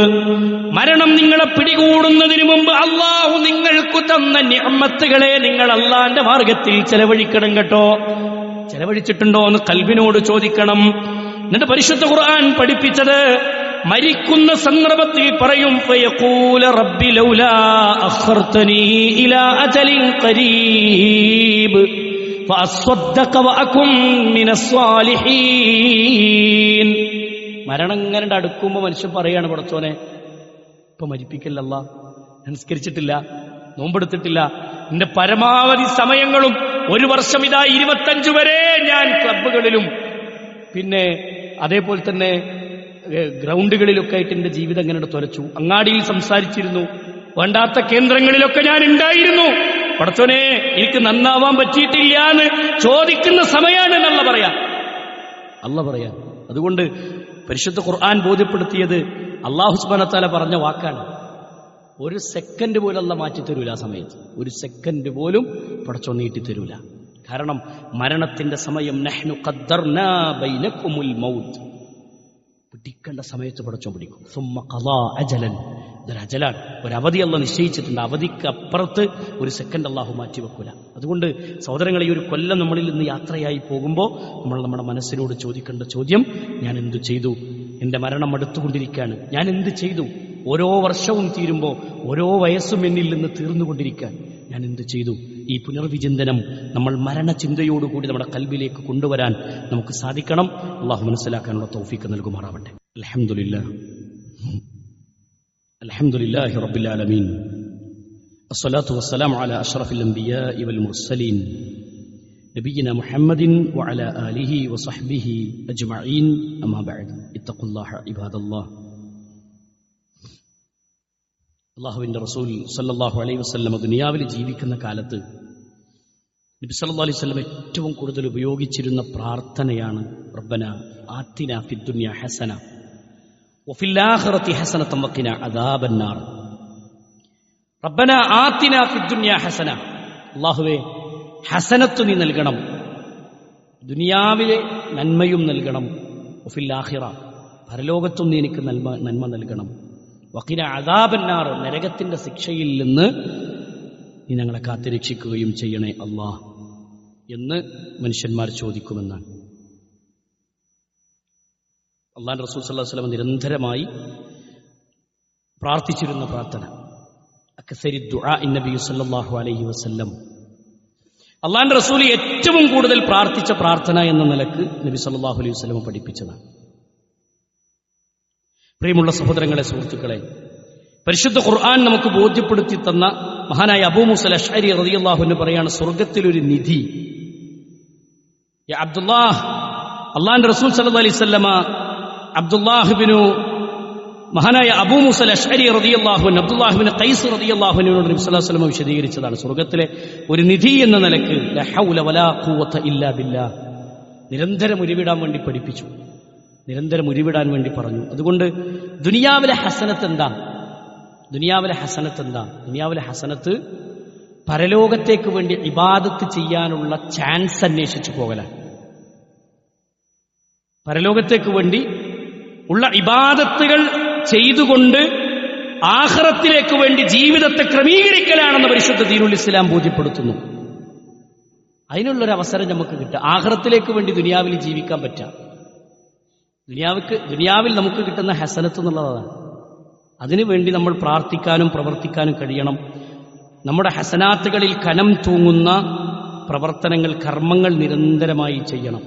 മരണം നിങ്ങളെ പിടികൂടുന്നതിന് മുമ്പ് അള്ളാഹു നിങ്ങൾക്ക് തന്ന നിഅമത്തുകളെ നിങ്ങൾ അള്ളാന്റെ മാർഗത്തിൽ ചെലവഴിക്കണം കേട്ടോ. ചെലവഴിച്ചിട്ടുണ്ടോ എന്ന് ഖൽബിനോട് ചോദിക്കണം. എന്നിട്ട് പരിശുദ്ധ ഖുർആൻ പഠിപ്പിച്ചത് മരിക്കുന്ന സന്ദർഭത്തിൽ പറയും, ഫയഖൂല റബ്ബി ലൗലാ അഖർതനീ ഇലാ അജലിൻ ഖരീബ് ഫഅസ്വദ്ദഖ വഅകും മിനസ് സ്വാലിഹീൻ. മരണം ഇങ്ങനെ അടുക്കുമ്പോൾ മനുഷ്യൻ പറയാണ്, പടച്ചോനെ ഇപ്പൊ മരിപ്പിക്കല്ലല്ലാ, നമസ്കരിച്ചിട്ടില്ല, നോമ്പെടുത്തിട്ടില്ല, എന്റെ പരമാവധി സമയങ്ങളും ഒരു വർഷം ഇതാ 25 വരെ ഞാൻ ക്ലബ്ബുകളിലും പിന്നെ അതേപോലെ തന്നെ ഗ്രൗണ്ടുകളിലൊക്കെ ആയിട്ട് എന്റെ ജീവിതം എങ്ങനെ തുലച്ചു, അങ്ങാടിയിൽ സംസാരിച്ചിരുന്നു, വേണ്ടാത്ത കേന്ദ്രങ്ങളിലൊക്കെ ഞാൻ ഉണ്ടായിരുന്നു, പടച്ചോനെ എനിക്ക് നന്നാവാൻ പറ്റിയിട്ടില്ല എന്ന് ചോദിക്കുന്ന സമയമാണ് എന്നുള്ള അല്ല പറയാ. അതുകൊണ്ട് പരിശുദ്ധ ഖുർആൻ ബോധ്യപ്പെടുത്തിയത് അല്ലാഹു സുബ്ഹാനഹു വ തആല പറഞ്ഞ വാക്കാണ്. ഒരു സെക്കൻഡ് പോലും അല്ലാഹു മാറ്റിത്തരൂല. ആ സമയത്ത് ഒരു സെക്കൻഡ് പോലും പടച്ചോൻ നീട്ടിത്തരൂല. കാരണം മരണത്തിന്റെ സമയം നഹ്നു ഖദ്ദർനാ ബൈനകുമുൽ മൗത്ത്, പിടിക്കേണ്ട സമയത്ത് പടച്ചോൻ പിടിക്കും. സുമ്മ ഖളാ അജലൻ, ഇതൊരു അജലാണ്, ഒരു അവധി അല്ലാഹു നിശ്ചയിച്ചിട്ടുണ്ട്. അവധിക്ക് അപ്പുറത്ത് ഒരു സെക്കൻഡ് അല്ലാഹു മാറ്റിവെക്കൂല. അതുകൊണ്ട് സഹോദരങ്ങളെ, ഈ ഒരു കൊല്ലം നമ്മളിൽ നിന്ന് യാത്രയായി പോകുമ്പോൾ നമ്മൾ നമ്മുടെ മനസ്സിനോട് ചോദിക്കേണ്ട ചോദ്യം, ഞാൻ എന്തു ചെയ്തു? എന്റെ മരണം അടുത്തുകൊണ്ടിരിക്കുകയാണ്, ഞാൻ എന്ത് ചെയ്തു? ഓരോ വർഷവും തീരുമ്പോൾ ഓരോ വയസ്സും എന്നിൽ നിന്ന് തീർന്നുകൊണ്ടിരിക്കാൻ ഞാൻ എന്ത് ചെയ്തു? ഈ പുനർവിചിന്തനം നമ്മൾ മരണചിന്തയോടുകൂടി നമ്മുടെ കൽബിലേക്ക് കൊണ്ടുവരാൻ നമുക്ക് സാധിക്കണം. അള്ളാഹു മനസ്സിലാക്കാനുള്ള തൗഫീഖ് നൽകുമാറാവട്ടെ. അൽഹംദുലില്ലാഹി റബ്ബിൽ ആലമീൻ, അസ്സലാത്തു വസ്സലാമു അലാ അഷ്റഫിൽ അംബിയാഇ വൽ മുർസലീൻ നബിയിനാ മുഹമ്മദിൻ വഅലാ ആലിഹി വസഹ്ബിഹി അജ്മഈൻ. അമ്മാ ബഅദ്, ഇത്തഖുല്ലാഹ ഇബാദല്ലാഹ്. അള്ളാഹുവിന്റെ റസൂൽ സല്ലല്ലാഹു അലൈഹി വസല്ലം ദുനിയാവിൽ ജീവിക്കുന്ന കാലത്ത് നബി സല്ലല്ലാഹു അലൈഹി വസല്ലം ഏറ്റവും കൂടുതൽ ഉപയോഗിച്ചിരുന്ന പ്രാർത്ഥനയാണ് റബ്ബന ആതിനാ ഫിദ്ദുനിയ ഹസന വഫിൽ ആഖിറതി ഹസനതൻ വഖിനാ അദാബന്നാർ. റബ്ബന ആതിനാ ഫിദ്ദുനിയ ഹസന, അല്ലാഹുവേ ഹസനത്ത് നീ നൽകണം, ദുനിയാവിലെ നന്മയും നൽകണം. വഫിൽ ആഖിറ, പരലോകത്തും നീ എനിക്ക് നന്മ നൽകണം. വഖിന അദാബന്നാർ, നരകത്തിന്റെ ശിക്ഷയിൽ നിന്ന് നീ ഞങ്ങളെ കാത്തുരക്ഷിക്കുകയും ചെയ്യണേ അല്ലാഹ് എന്ന് മനുഷ്യന്മാർ ചോദിക്കുമെന്നാണ്. അല്ലാഹുവിന്റെ റസൂൽ സല്ലല്ലാഹു അലൈഹി വസല്ലം നിരന്തരമായി പ്രാർത്ഥിച്ചിരുന്ന പ്രാർത്ഥന, അക്സരി ദുആ നബി സല്ലല്ലാഹു അലൈഹി വസല്ലം, അല്ലാഹുവിന്റെ റസൂൽ ഏറ്റവും കൂടുതൽ പ്രാർത്ഥിച്ച പ്രാർത്ഥന എന്ന നിലക്ക് നബി സല്ലല്ലാഹു അലൈഹി വസല്ലം പഠിപ്പിച്ചതാണ്. പ്രിയമുള്ള സഹോദരങ്ങളെ, സുഹൃത്തുക്കളെ, പരിശുദ്ധ ഖുർആൻ നമുക്ക് ബോധ്യപ്പെടുത്തി തന്ന മഹാനായ അബൂ മൂസ അശ്അരി റളിയല്ലാഹു അൻഹു പറയാണ്, സ്വർഗ്ഗത്തിലൊരു നിധി. യാ അബ്ദുല്ലാഹ്, അല്ലാഹുവിന്റെ റസൂൽ സല്ലല്ലാഹു അലൈഹി വസല്ലമ മഹാനായ അബൂ മൂസ അശ്അരി റളിയല്ലാഹു അൻഹു അബ്ദുല്ലാഹ് ഇബ്നു ഖൈസ് റളിയല്ലാഹു അൻഹുവിനോട് നബി സല്ലല്ലാഹു അലൈഹി വസല്ലം വിശദീകരിച്ചതാണ്. സ്വർഗ്ഗത്തിലെ ഒരു നിധി എന്ന നിലക്ക് ലാ ഹൗല വലാ ഖുവത ഇല്ലാ ബില്ലാഹ് നിരന്തരം ഉരുവിടാൻ വേണ്ടി പഠിപ്പിച്ചു, നിരന്തരം ഉരുവിടാൻ വേണ്ടി പറഞ്ഞു. അതുകൊണ്ട് ദുനിയാവിലെ ഹസനത്ത് എന്താ? ദുനിയാവിലെ ഹസനത്ത് പരലോകത്തേക്ക് വേണ്ടി ഇബാദത്ത് ചെയ്യാനുള്ള ചാൻസ് അന്വേഷിച്ചു പോകലാണ്. പരലോകത്തേക്ക് വേണ്ടി ഉള്ള ഇബാദത്തുകൾ ചെയ്തുകൊണ്ട് ആഖിറത്തിലേക്ക് വേണ്ടി ജീവിതത്തെ ക്രമീകരിക്കലാണെന്ന് പരിശുദ്ധ ദീനുൽ ഇസ്ലാം ബോധ്യപ്പെടുത്തുന്നു. അതിനുള്ളൊരു അവസരം നമുക്ക് കിട്ടുക. ആഖിറത്തിലേക്ക് വേണ്ടി ദുനിയാവിൽ ജീവിക്കാൻ പറ്റുക. ദുനിയാവിൽ നമുക്ക് കിട്ടുന്ന ഹസനത്ത് എന്നുള്ളതാണ്. അതിനുവേണ്ടി നമ്മൾ പ്രാർത്ഥിക്കാനും പ്രവർത്തിക്കാനും കഴിയണം. നമ്മുടെ ഹസനാത്തുകളിൽ കനം തൂങ്ങുന്ന പ്രവർത്തനങ്ങൾ, കർമ്മങ്ങൾ നിരന്തരമായി ചെയ്യണം.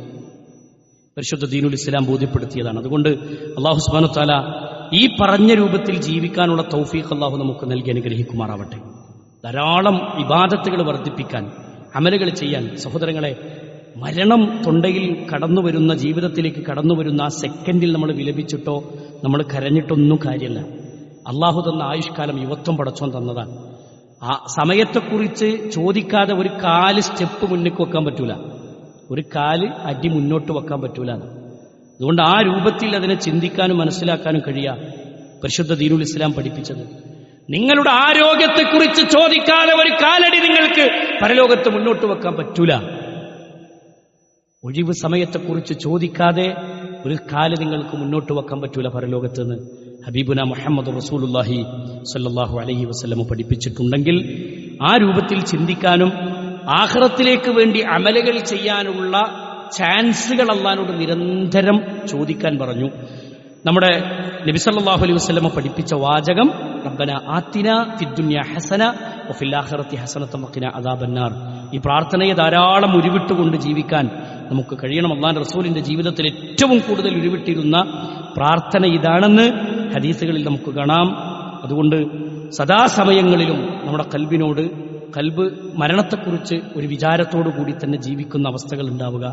പരിശുദ്ധ ദീനുൽ ഇസ്ലാം ബോധ്യപ്പെടുത്തിയതാണ്. അതുകൊണ്ട് അല്ലാഹു സുബ്ഹാനഹു വ തആല ഈ പറഞ്ഞ രൂപത്തിൽ ജീവിക്കാനുള്ള തൗഫീഖ് അല്ലാഹു നമുക്ക് നൽകി അനുഗ്രഹിക്കുമാറാവട്ടെ. ധാരാളം ഇബാദത്തുകൾ വർദ്ധിപ്പിക്കാൻ, അമലുകൾ ചെയ്യാൻ. സഹോദരങ്ങളെ, മരണം തൊണ്ടയിൽ കടന്നു വരുന്ന, ജീവിതത്തിലേക്ക് കടന്നു വരുന്ന ആ സെക്കൻഡിൽ നമ്മൾ വിലപിച്ചിട്ടോ നമ്മൾ കരഞ്ഞിട്ടൊന്നും കാര്യമല്ല. അള്ളാഹു തന്ന ആയുഷ്കാലം യുവത്വം പടച്ചോൻ തന്നതാണ്. ആ സമയത്തെക്കുറിച്ച് ചോദിക്കാതെ ഒരു കാല് സ്റ്റെപ്പ് മുന്നിലേക്ക് വെക്കാൻ പറ്റൂല, ഒരു കാല് അടി മുന്നോട്ട് വെക്കാൻ പറ്റൂല. അതുകൊണ്ട് ആ രൂപത്തിൽ അതിനെ ചിന്തിക്കാനും മനസ്സിലാക്കാനും കഴിയുക പരിശുദ്ധ ദീനുൽ ഇസ്ലാം പഠിപ്പിച്ചത്. നിങ്ങളുടെ ആരോഗ്യത്തെക്കുറിച്ച് ചോദിക്കാതെ ഒരു കാലടി നിങ്ങൾക്ക് പരലോകത്ത് മുന്നോട്ട് വെക്കാൻ പറ്റൂല. ഒഴിവ് സമയത്തെക്കുറിച്ച് ചോദിക്കാതെ ഒരു കാല് നിങ്ങൾക്ക് മുന്നോട്ട് വെക്കാൻ പറ്റൂല പരലോകത്ത് നിന്ന് ഹബീബുന മുഹമ്മദ് റസൂലുള്ളാഹി സ്വല്ലല്ലാഹു അലൈഹി വസല്ലം പഠിപ്പിച്ചിട്ടുണ്ടെങ്കിൽ ആ രൂപത്തിൽ ചിന്തിക്കാനും ആഖിറത്തിലേക്ക് വേണ്ടി അമലുകൾ ചെയ്യാനുള്ള ചാൻസുകൾ അല്ലാഹുവോട് നിരന്തരം ചോദിക്കാൻ പറഞ്ഞു. നമ്മുടെ നബി സല്ലല്ലാഹു അലൈഹി വസല്ലം പഠിപ്പിച്ച വാചകം റബ്ബന ആതിന ഫിദ്ദുനിയ ഹസന വഫിൽ ആഖിറതി ഹസനത വഖിനാ അദാബന്നാർ. ഈ പ്രാർത്ഥനയെ ധാരാളം ഉരുവിട്ടുകൊണ്ട് ജീവിക്കാൻ നമുക്ക് കഴിയണം. അല്ലാഹുവിന്റെ റസൂലിന്റെ ജീവിതത്തിൽ ഏറ്റവും കൂടുതൽ ഉരുവിട്ടിരുന്ന പ്രാർത്ഥന ഇതാണെന്ന് ഹദീസുകളിൽ നമുക്ക് കാണാം. അതുകൊണ്ട് സദാസമയങ്ങളിലും നമ്മുടെ കൽബ് മരണത്തെക്കുറിച്ച് ഒരു വിചാരത്തോടു കൂടി തന്നെ ജീവിക്കുന്ന അവസ്ഥകൾ ഉണ്ടാവുക.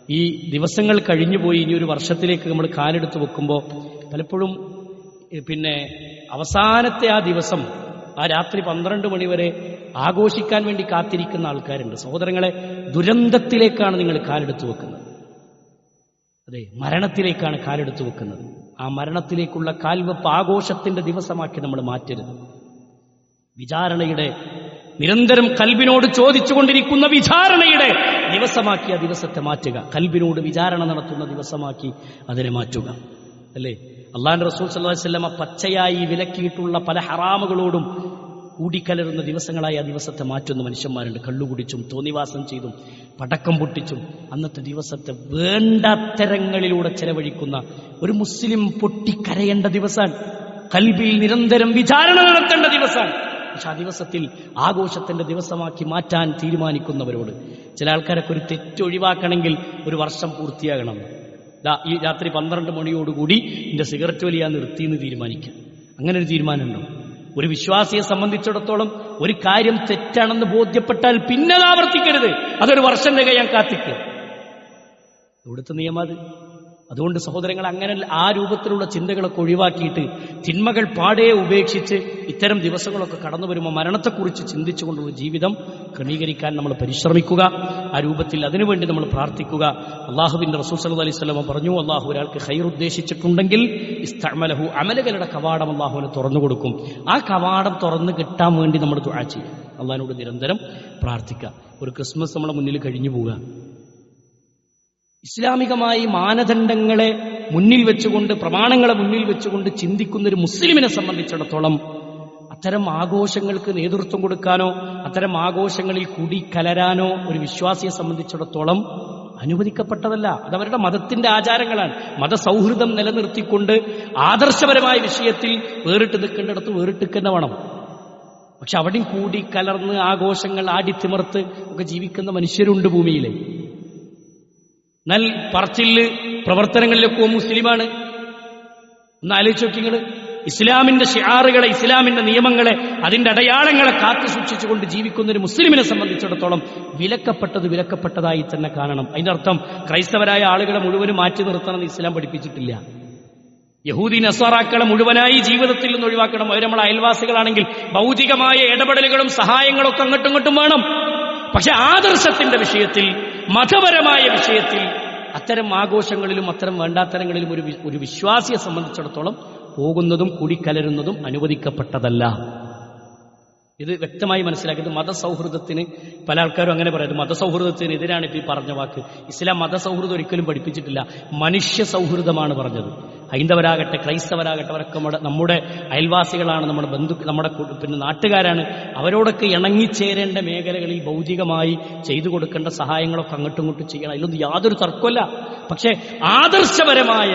ഈ ദിവസങ്ങൾ കഴിഞ്ഞുപോയി ഇനി ഒരു വർഷത്തിലേക്ക് നമ്മൾ കാലെടുത്ത് വെക്കുമ്പോൾ പലപ്പോഴും അവസാനത്തെ ആ ദിവസം, ആ രാത്രി 12 മണിവരെ ആഘോഷിക്കാൻ വേണ്ടി കാത്തിരിക്കുന്ന ആൾക്കാരുണ്ട്. സഹോദരങ്ങളെ, ദുരന്തത്തിലേക്കാണ് നിങ്ങൾ കാലെടുത്ത് വെക്കുന്നത്. അതെ, മരണത്തിലേക്കാണ് കാലെടുത്ത് വെക്കുന്നത്. ആ മരണത്തിലേക്കുള്ള കാൽവെപ്പ് ആഘോഷത്തിന്റെ ദിവസമാക്കി നമ്മൾ മാറ്റരുത്. വിചാരണയുടെ, നിരന്തരം കൽബിനോട് ചോദിച്ചുകൊണ്ടിരിക്കുന്ന വിചാരണയുടെ ദിവസമാക്കി ആ ദിവസത്തെ മാറ്റുക. കൽബിനോട് വിചാരണ നടത്തുന്ന ദിവസമാക്കി അതിനെ മാറ്റുക. അല്ലേ, അല്ലാഹുവിന്റെ റസൂൽ സല്ലല്ലാഹു അലൈഹി വസല്ലം പച്ചയായി വിലക്കിയിട്ടുള്ള പല ഹറാമുകളോടും കൂടിക്കലരുന്ന ദിവസങ്ങളായി ആ ദിവസത്തെ മാറ്റുന്ന മനുഷ്യന്മാരുണ്ട്. കള്ളുകുടിച്ചും തോന്നിവാസം ചെയ്തും പടക്കം പൊട്ടിച്ചും അന്നത്തെ ദിവസത്തെ വേണ്ടാത്തരങ്ങളിലൂടെ ചെലവഴിക്കുന്ന ഒരു മുസ്ലിം പൊട്ടിക്കരയേണ്ട ദിവസമാണ്. കൽബിൽ നിരന്തരം വിചാരണ നടത്തേണ്ട ദിവസമാണ്. പക്ഷെ ആ ദിവസത്തിൽ ആഘോഷത്തിന്റെ ദിവസമാക്കി മാറ്റാൻ തീരുമാനിക്കുന്നവരോട്, ചില ആൾക്കാരൊക്കെ ഒരു തെറ്റൊഴിവാക്കണമെങ്കിൽ ഒരു വർഷം പൂർത്തിയാകണം. ഈ രാത്രി 12 മണിയോടുകൂടി എന്റെ സിഗരറ്റ് വലിയാൻ നിർത്തിയെന്ന് തീരുമാനിക്കുക. അങ്ങനെ ഒരു തീരുമാനമുണ്ടോ? ഒരു വിശ്വാസിയെ സംബന്ധിച്ചിടത്തോളം ഒരു കാര്യം തെറ്റാണെന്ന് ബോധ്യപ്പെട്ടാൽ പിന്നെ അത് ആവർത്തിക്കരുത്. അതൊരു വർഷം തികയാൻ കാത്തിക്കുക. ഇവിടുത്തെ നിയമം. അതുകൊണ്ട് സഹോദരങ്ങൾ, അങ്ങനെ ആ രൂപത്തിലുള്ള ചിന്തകളൊക്കെ ഒഴിവാക്കിയിട്ട് തിന്മകൾ പാടെ ഉപേക്ഷിച്ച് ഇത്തരം ദിവസങ്ങളൊക്കെ കടന്നു വരുമ്പോൾ മരണത്തെക്കുറിച്ച് ചിന്തിച്ചുകൊണ്ടുള്ള ജീവിതം ക്രമീകരിക്കാൻ നമ്മൾ പരിശ്രമിക്കുക. ആ രൂപത്തിൽ അതിനുവേണ്ടി നമ്മൾ പ്രാർത്ഥിക്കുക. അള്ളാഹുവിന്റെ റസൂൽ സല്ലല്ലാഹു അലൈഹി വസല്ലം പറഞ്ഞു, അള്ളാഹു ഒരാൾക്ക് ഖൈർ ഉദ്ദേശിച്ചിട്ടുണ്ടെങ്കിൽ ഇസ്തഅമലഹു, അമലുകളുടെ കവാടം അള്ളാഹുവിന് തുറന്നു കൊടുക്കും. ആ കവാടം തുറന്നു കിട്ടാൻ വേണ്ടി നമ്മൾ ദുആ ചെയ്യുക. അള്ളാഹിനോട് നിരന്തരം പ്രാർത്ഥിക്കുക. ഒരു ക്രിസ്മസ് നമ്മളെ മുന്നിൽ കഴിഞ്ഞു പോവുക. ഇസ്ലാമികമായി മാനദണ്ഡങ്ങളെ മുന്നിൽ വെച്ചുകൊണ്ട്, പ്രമാണങ്ങളെ മുന്നിൽ വെച്ചുകൊണ്ട് ചിന്തിക്കുന്ന ഒരു മുസ്ലിമിനെ സംബന്ധിച്ചിടത്തോളം അത്തരം ആഘോഷങ്ങൾക്ക് നേതൃത്വം കൊടുക്കാനോ അത്തരം ആഘോഷങ്ങളിൽ കൂടിക്കലരാനോ ഒരു വിശ്വാസിയെ സംബന്ധിച്ചിടത്തോളം അനുവദിക്കപ്പെട്ടതല്ല. അതവരുടെ മതത്തിന്റെ ആചാരങ്ങളാണ്. മതസൗഹൃദം നിലനിർത്തിക്കൊണ്ട് ആദർശപരമായ വിഷയത്തിൽ വേറിട്ട് നിൽക്കേണ്ടിടത്ത് വേറിട്ട് നിൽക്കുന്ന വേണം. പക്ഷെ അവിടെയും കൂടി കലർന്ന് ആഘോഷങ്ങൾ ആടിത്തിമർത്ത് ഒക്കെ ജീവിക്കുന്ന മനുഷ്യരുണ്ട് ഭൂമിയിലെ. എന്നാൽ പറച്ചില് പ്രവർത്തനങ്ങളിലൊക്കെ മുസ്ലിമാണ്. ഒന്ന് ആലോചിച്ച് നോക്കിങ്ങൾ. ഇസ്ലാമിന്റെ ഷിആറുകളെ, ഇസ്ലാമിന്റെ നിയമങ്ങളെ, അതിന്റെ അടയാളങ്ങളെ കാത്തു സൂക്ഷിച്ചുകൊണ്ട് ജീവിക്കുന്ന ഒരു മുസ്ലിമിനെ സംബന്ധിച്ചിടത്തോളം വിലക്കപ്പെട്ടതായി തന്നെ കാണണം. അതിന്റെ അർത്ഥം ക്രൈസ്തവരായ ആളുകളെ മുഴുവനും മാറ്റി നിർത്തണമെന്ന് ഇസ്ലാം പഠിപ്പിച്ചിട്ടില്ല. യഹൂദി നസ്വാറാക്കളെ മുഴുവനായി ജീവിതത്തിൽ നിന്ന് ഒഴിവാക്കണം. അവർ നമ്മളെ അയൽവാസികളാണെങ്കിൽ ഭൗതികമായ ഇടപെടലുകളും സഹായങ്ങളും ഒക്കെ അങ്ങോട്ടും ഇങ്ങോട്ടും വേണം. പക്ഷെ ആദർശത്തിന്റെ വിഷയത്തിൽ, മതപരമായ വിഷയത്തിൽ അത്തരം ആഘോഷങ്ങളിലും അത്തരം വേണ്ടാത്തരങ്ങളിലും ഒരു വിശ്വാസിയെ സംബന്ധിച്ചിടത്തോളം പോകുന്നതും കൂടിക്കലരുന്നതും അനുവദിക്കപ്പെട്ടതല്ല. ഇത് വ്യക്തമായി മനസ്സിലാക്കിയത് മതസൗഹൃദത്തിന് പല ആൾക്കാരും അങ്ങനെ പറയുന്നത് മതസൗഹൃദത്തിന് എതിരാണ് ഇപ്പോൾ ഈ പറഞ്ഞ വാക്ക്. ഇസ്ലാം മതസൗഹൃദം ഒരിക്കലും പഠിപ്പിച്ചിട്ടില്ല. മനുഷ്യ സൗഹൃദമാണ് പറഞ്ഞത്. ഹൈന്ദവരാകട്ടെ ക്രൈസ്തവരാകട്ടെ അവരൊക്കെ നമ്മുടെ അയൽവാസികളാണ്, നമ്മുടെ നമ്മുടെ പിന്നെ നാട്ടുകാരാണ്. അവരോടൊക്കെ ഇണങ്ങിച്ചേരേണ്ട മേഖലകളിൽ ഭൗതികമായി ചെയ്തു കൊടുക്കേണ്ട സഹായങ്ങളൊക്കെ അങ്ങോട്ടും ഇങ്ങോട്ടും ചെയ്യണം. അതിലൊന്നും യാതൊരു തർക്കമല്ല. പക്ഷേ ആദർശപരമായ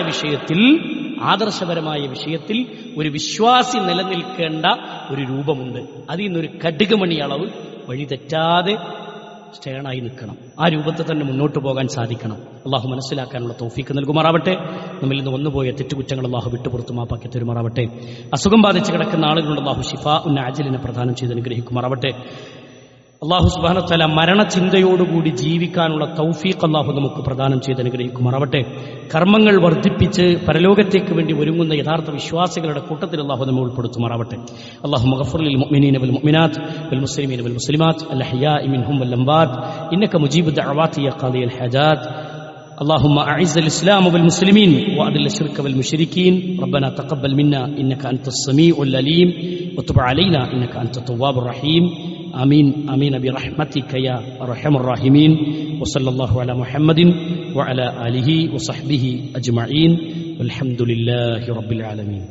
വിഷയത്തിൽ ഒരു വിശ്വാസി നിലനിൽക്കേണ്ട ഒരു രൂപമുണ്ട്. അതിൽ നിന്നൊരു കടുകുമണി അളവ് വഴി തെറ്റാതെ സ്റ്റേണായി നിൽക്കണം. ആ രൂപത്തിൽ തന്നെ മുന്നോട്ട് പോകാൻ സാധിക്കണം. അള്ളാഹു മനസ്സിലാക്കാനുള്ള തൗഫീക്ക് നൽകുമാറാവട്ടെ. നമ്മിൽ നിന്ന് വന്നുപോയ തെറ്റുകുറ്റങ്ങൾ അള്ളാഹു വിട്ടുപുറത്തു മാപ്പാക്കി തരുമാറാവട്ടെ. അസുഖം ബാധിച്ച് കിടക്കുന്ന ആളുകളുണ്ട് അള്ളാഹു ഷിഫാ ആജിലിനെ പ്രദാനം ചെയ്ത് അനുഗ്രഹിക്കുമാറാവട്ടെ. അള്ളാഹു സുബ്ഹാനഹു വ തആല മരണചിന്തയോടുകൂടി ജീവിക്കാനുള്ള തൗഫീഖ് അള്ളാഹു നമുക്ക് പ്രദാനം ചെയ്ത് അനുഗ്രഹിക്കുമാറാവട്ടെ. കർമ്മങ്ങൾ വർദ്ധിപ്പിച്ച് പരലോകത്തേക്ക് വേണ്ടി ഒരുങ്ങുന്ന യഥാർത്ഥ വിശ്വാസികളുടെ കൂട്ടത്തിൽ അള്ളാഹു നമ്മെ ഉൾപ്പെടുത്തുമാറാവട്ടെ. അല്ലാഹുമ്മ ഗഫിർ ലിൽ മുഅ്മിനീന വൽ മുഅ്മിനാത്ത് വൽ മുസ്ലിമീന വൽ മുസ്ലിമാത്ത് അൽ അഹ്യാഇ മിൻഹും വൽ അംവാത്ത് ഇന്നക മുജീബു ദഅവാതി യാ ഖാദിയൽ ഹാജാത്ത്. اللهم أعز الإسلام والمسلمين وأذل الشرك والمشركين. ربنا تقبل منا إنك أنت السميع العليم وتب علينا إنك أنت التواب الرحيم. آمين آمين برحمتك يا أرحم الراحمين. وصلى الله على محمد وعلى آله وصحبه أجمعين والحمد لله رب العالمين.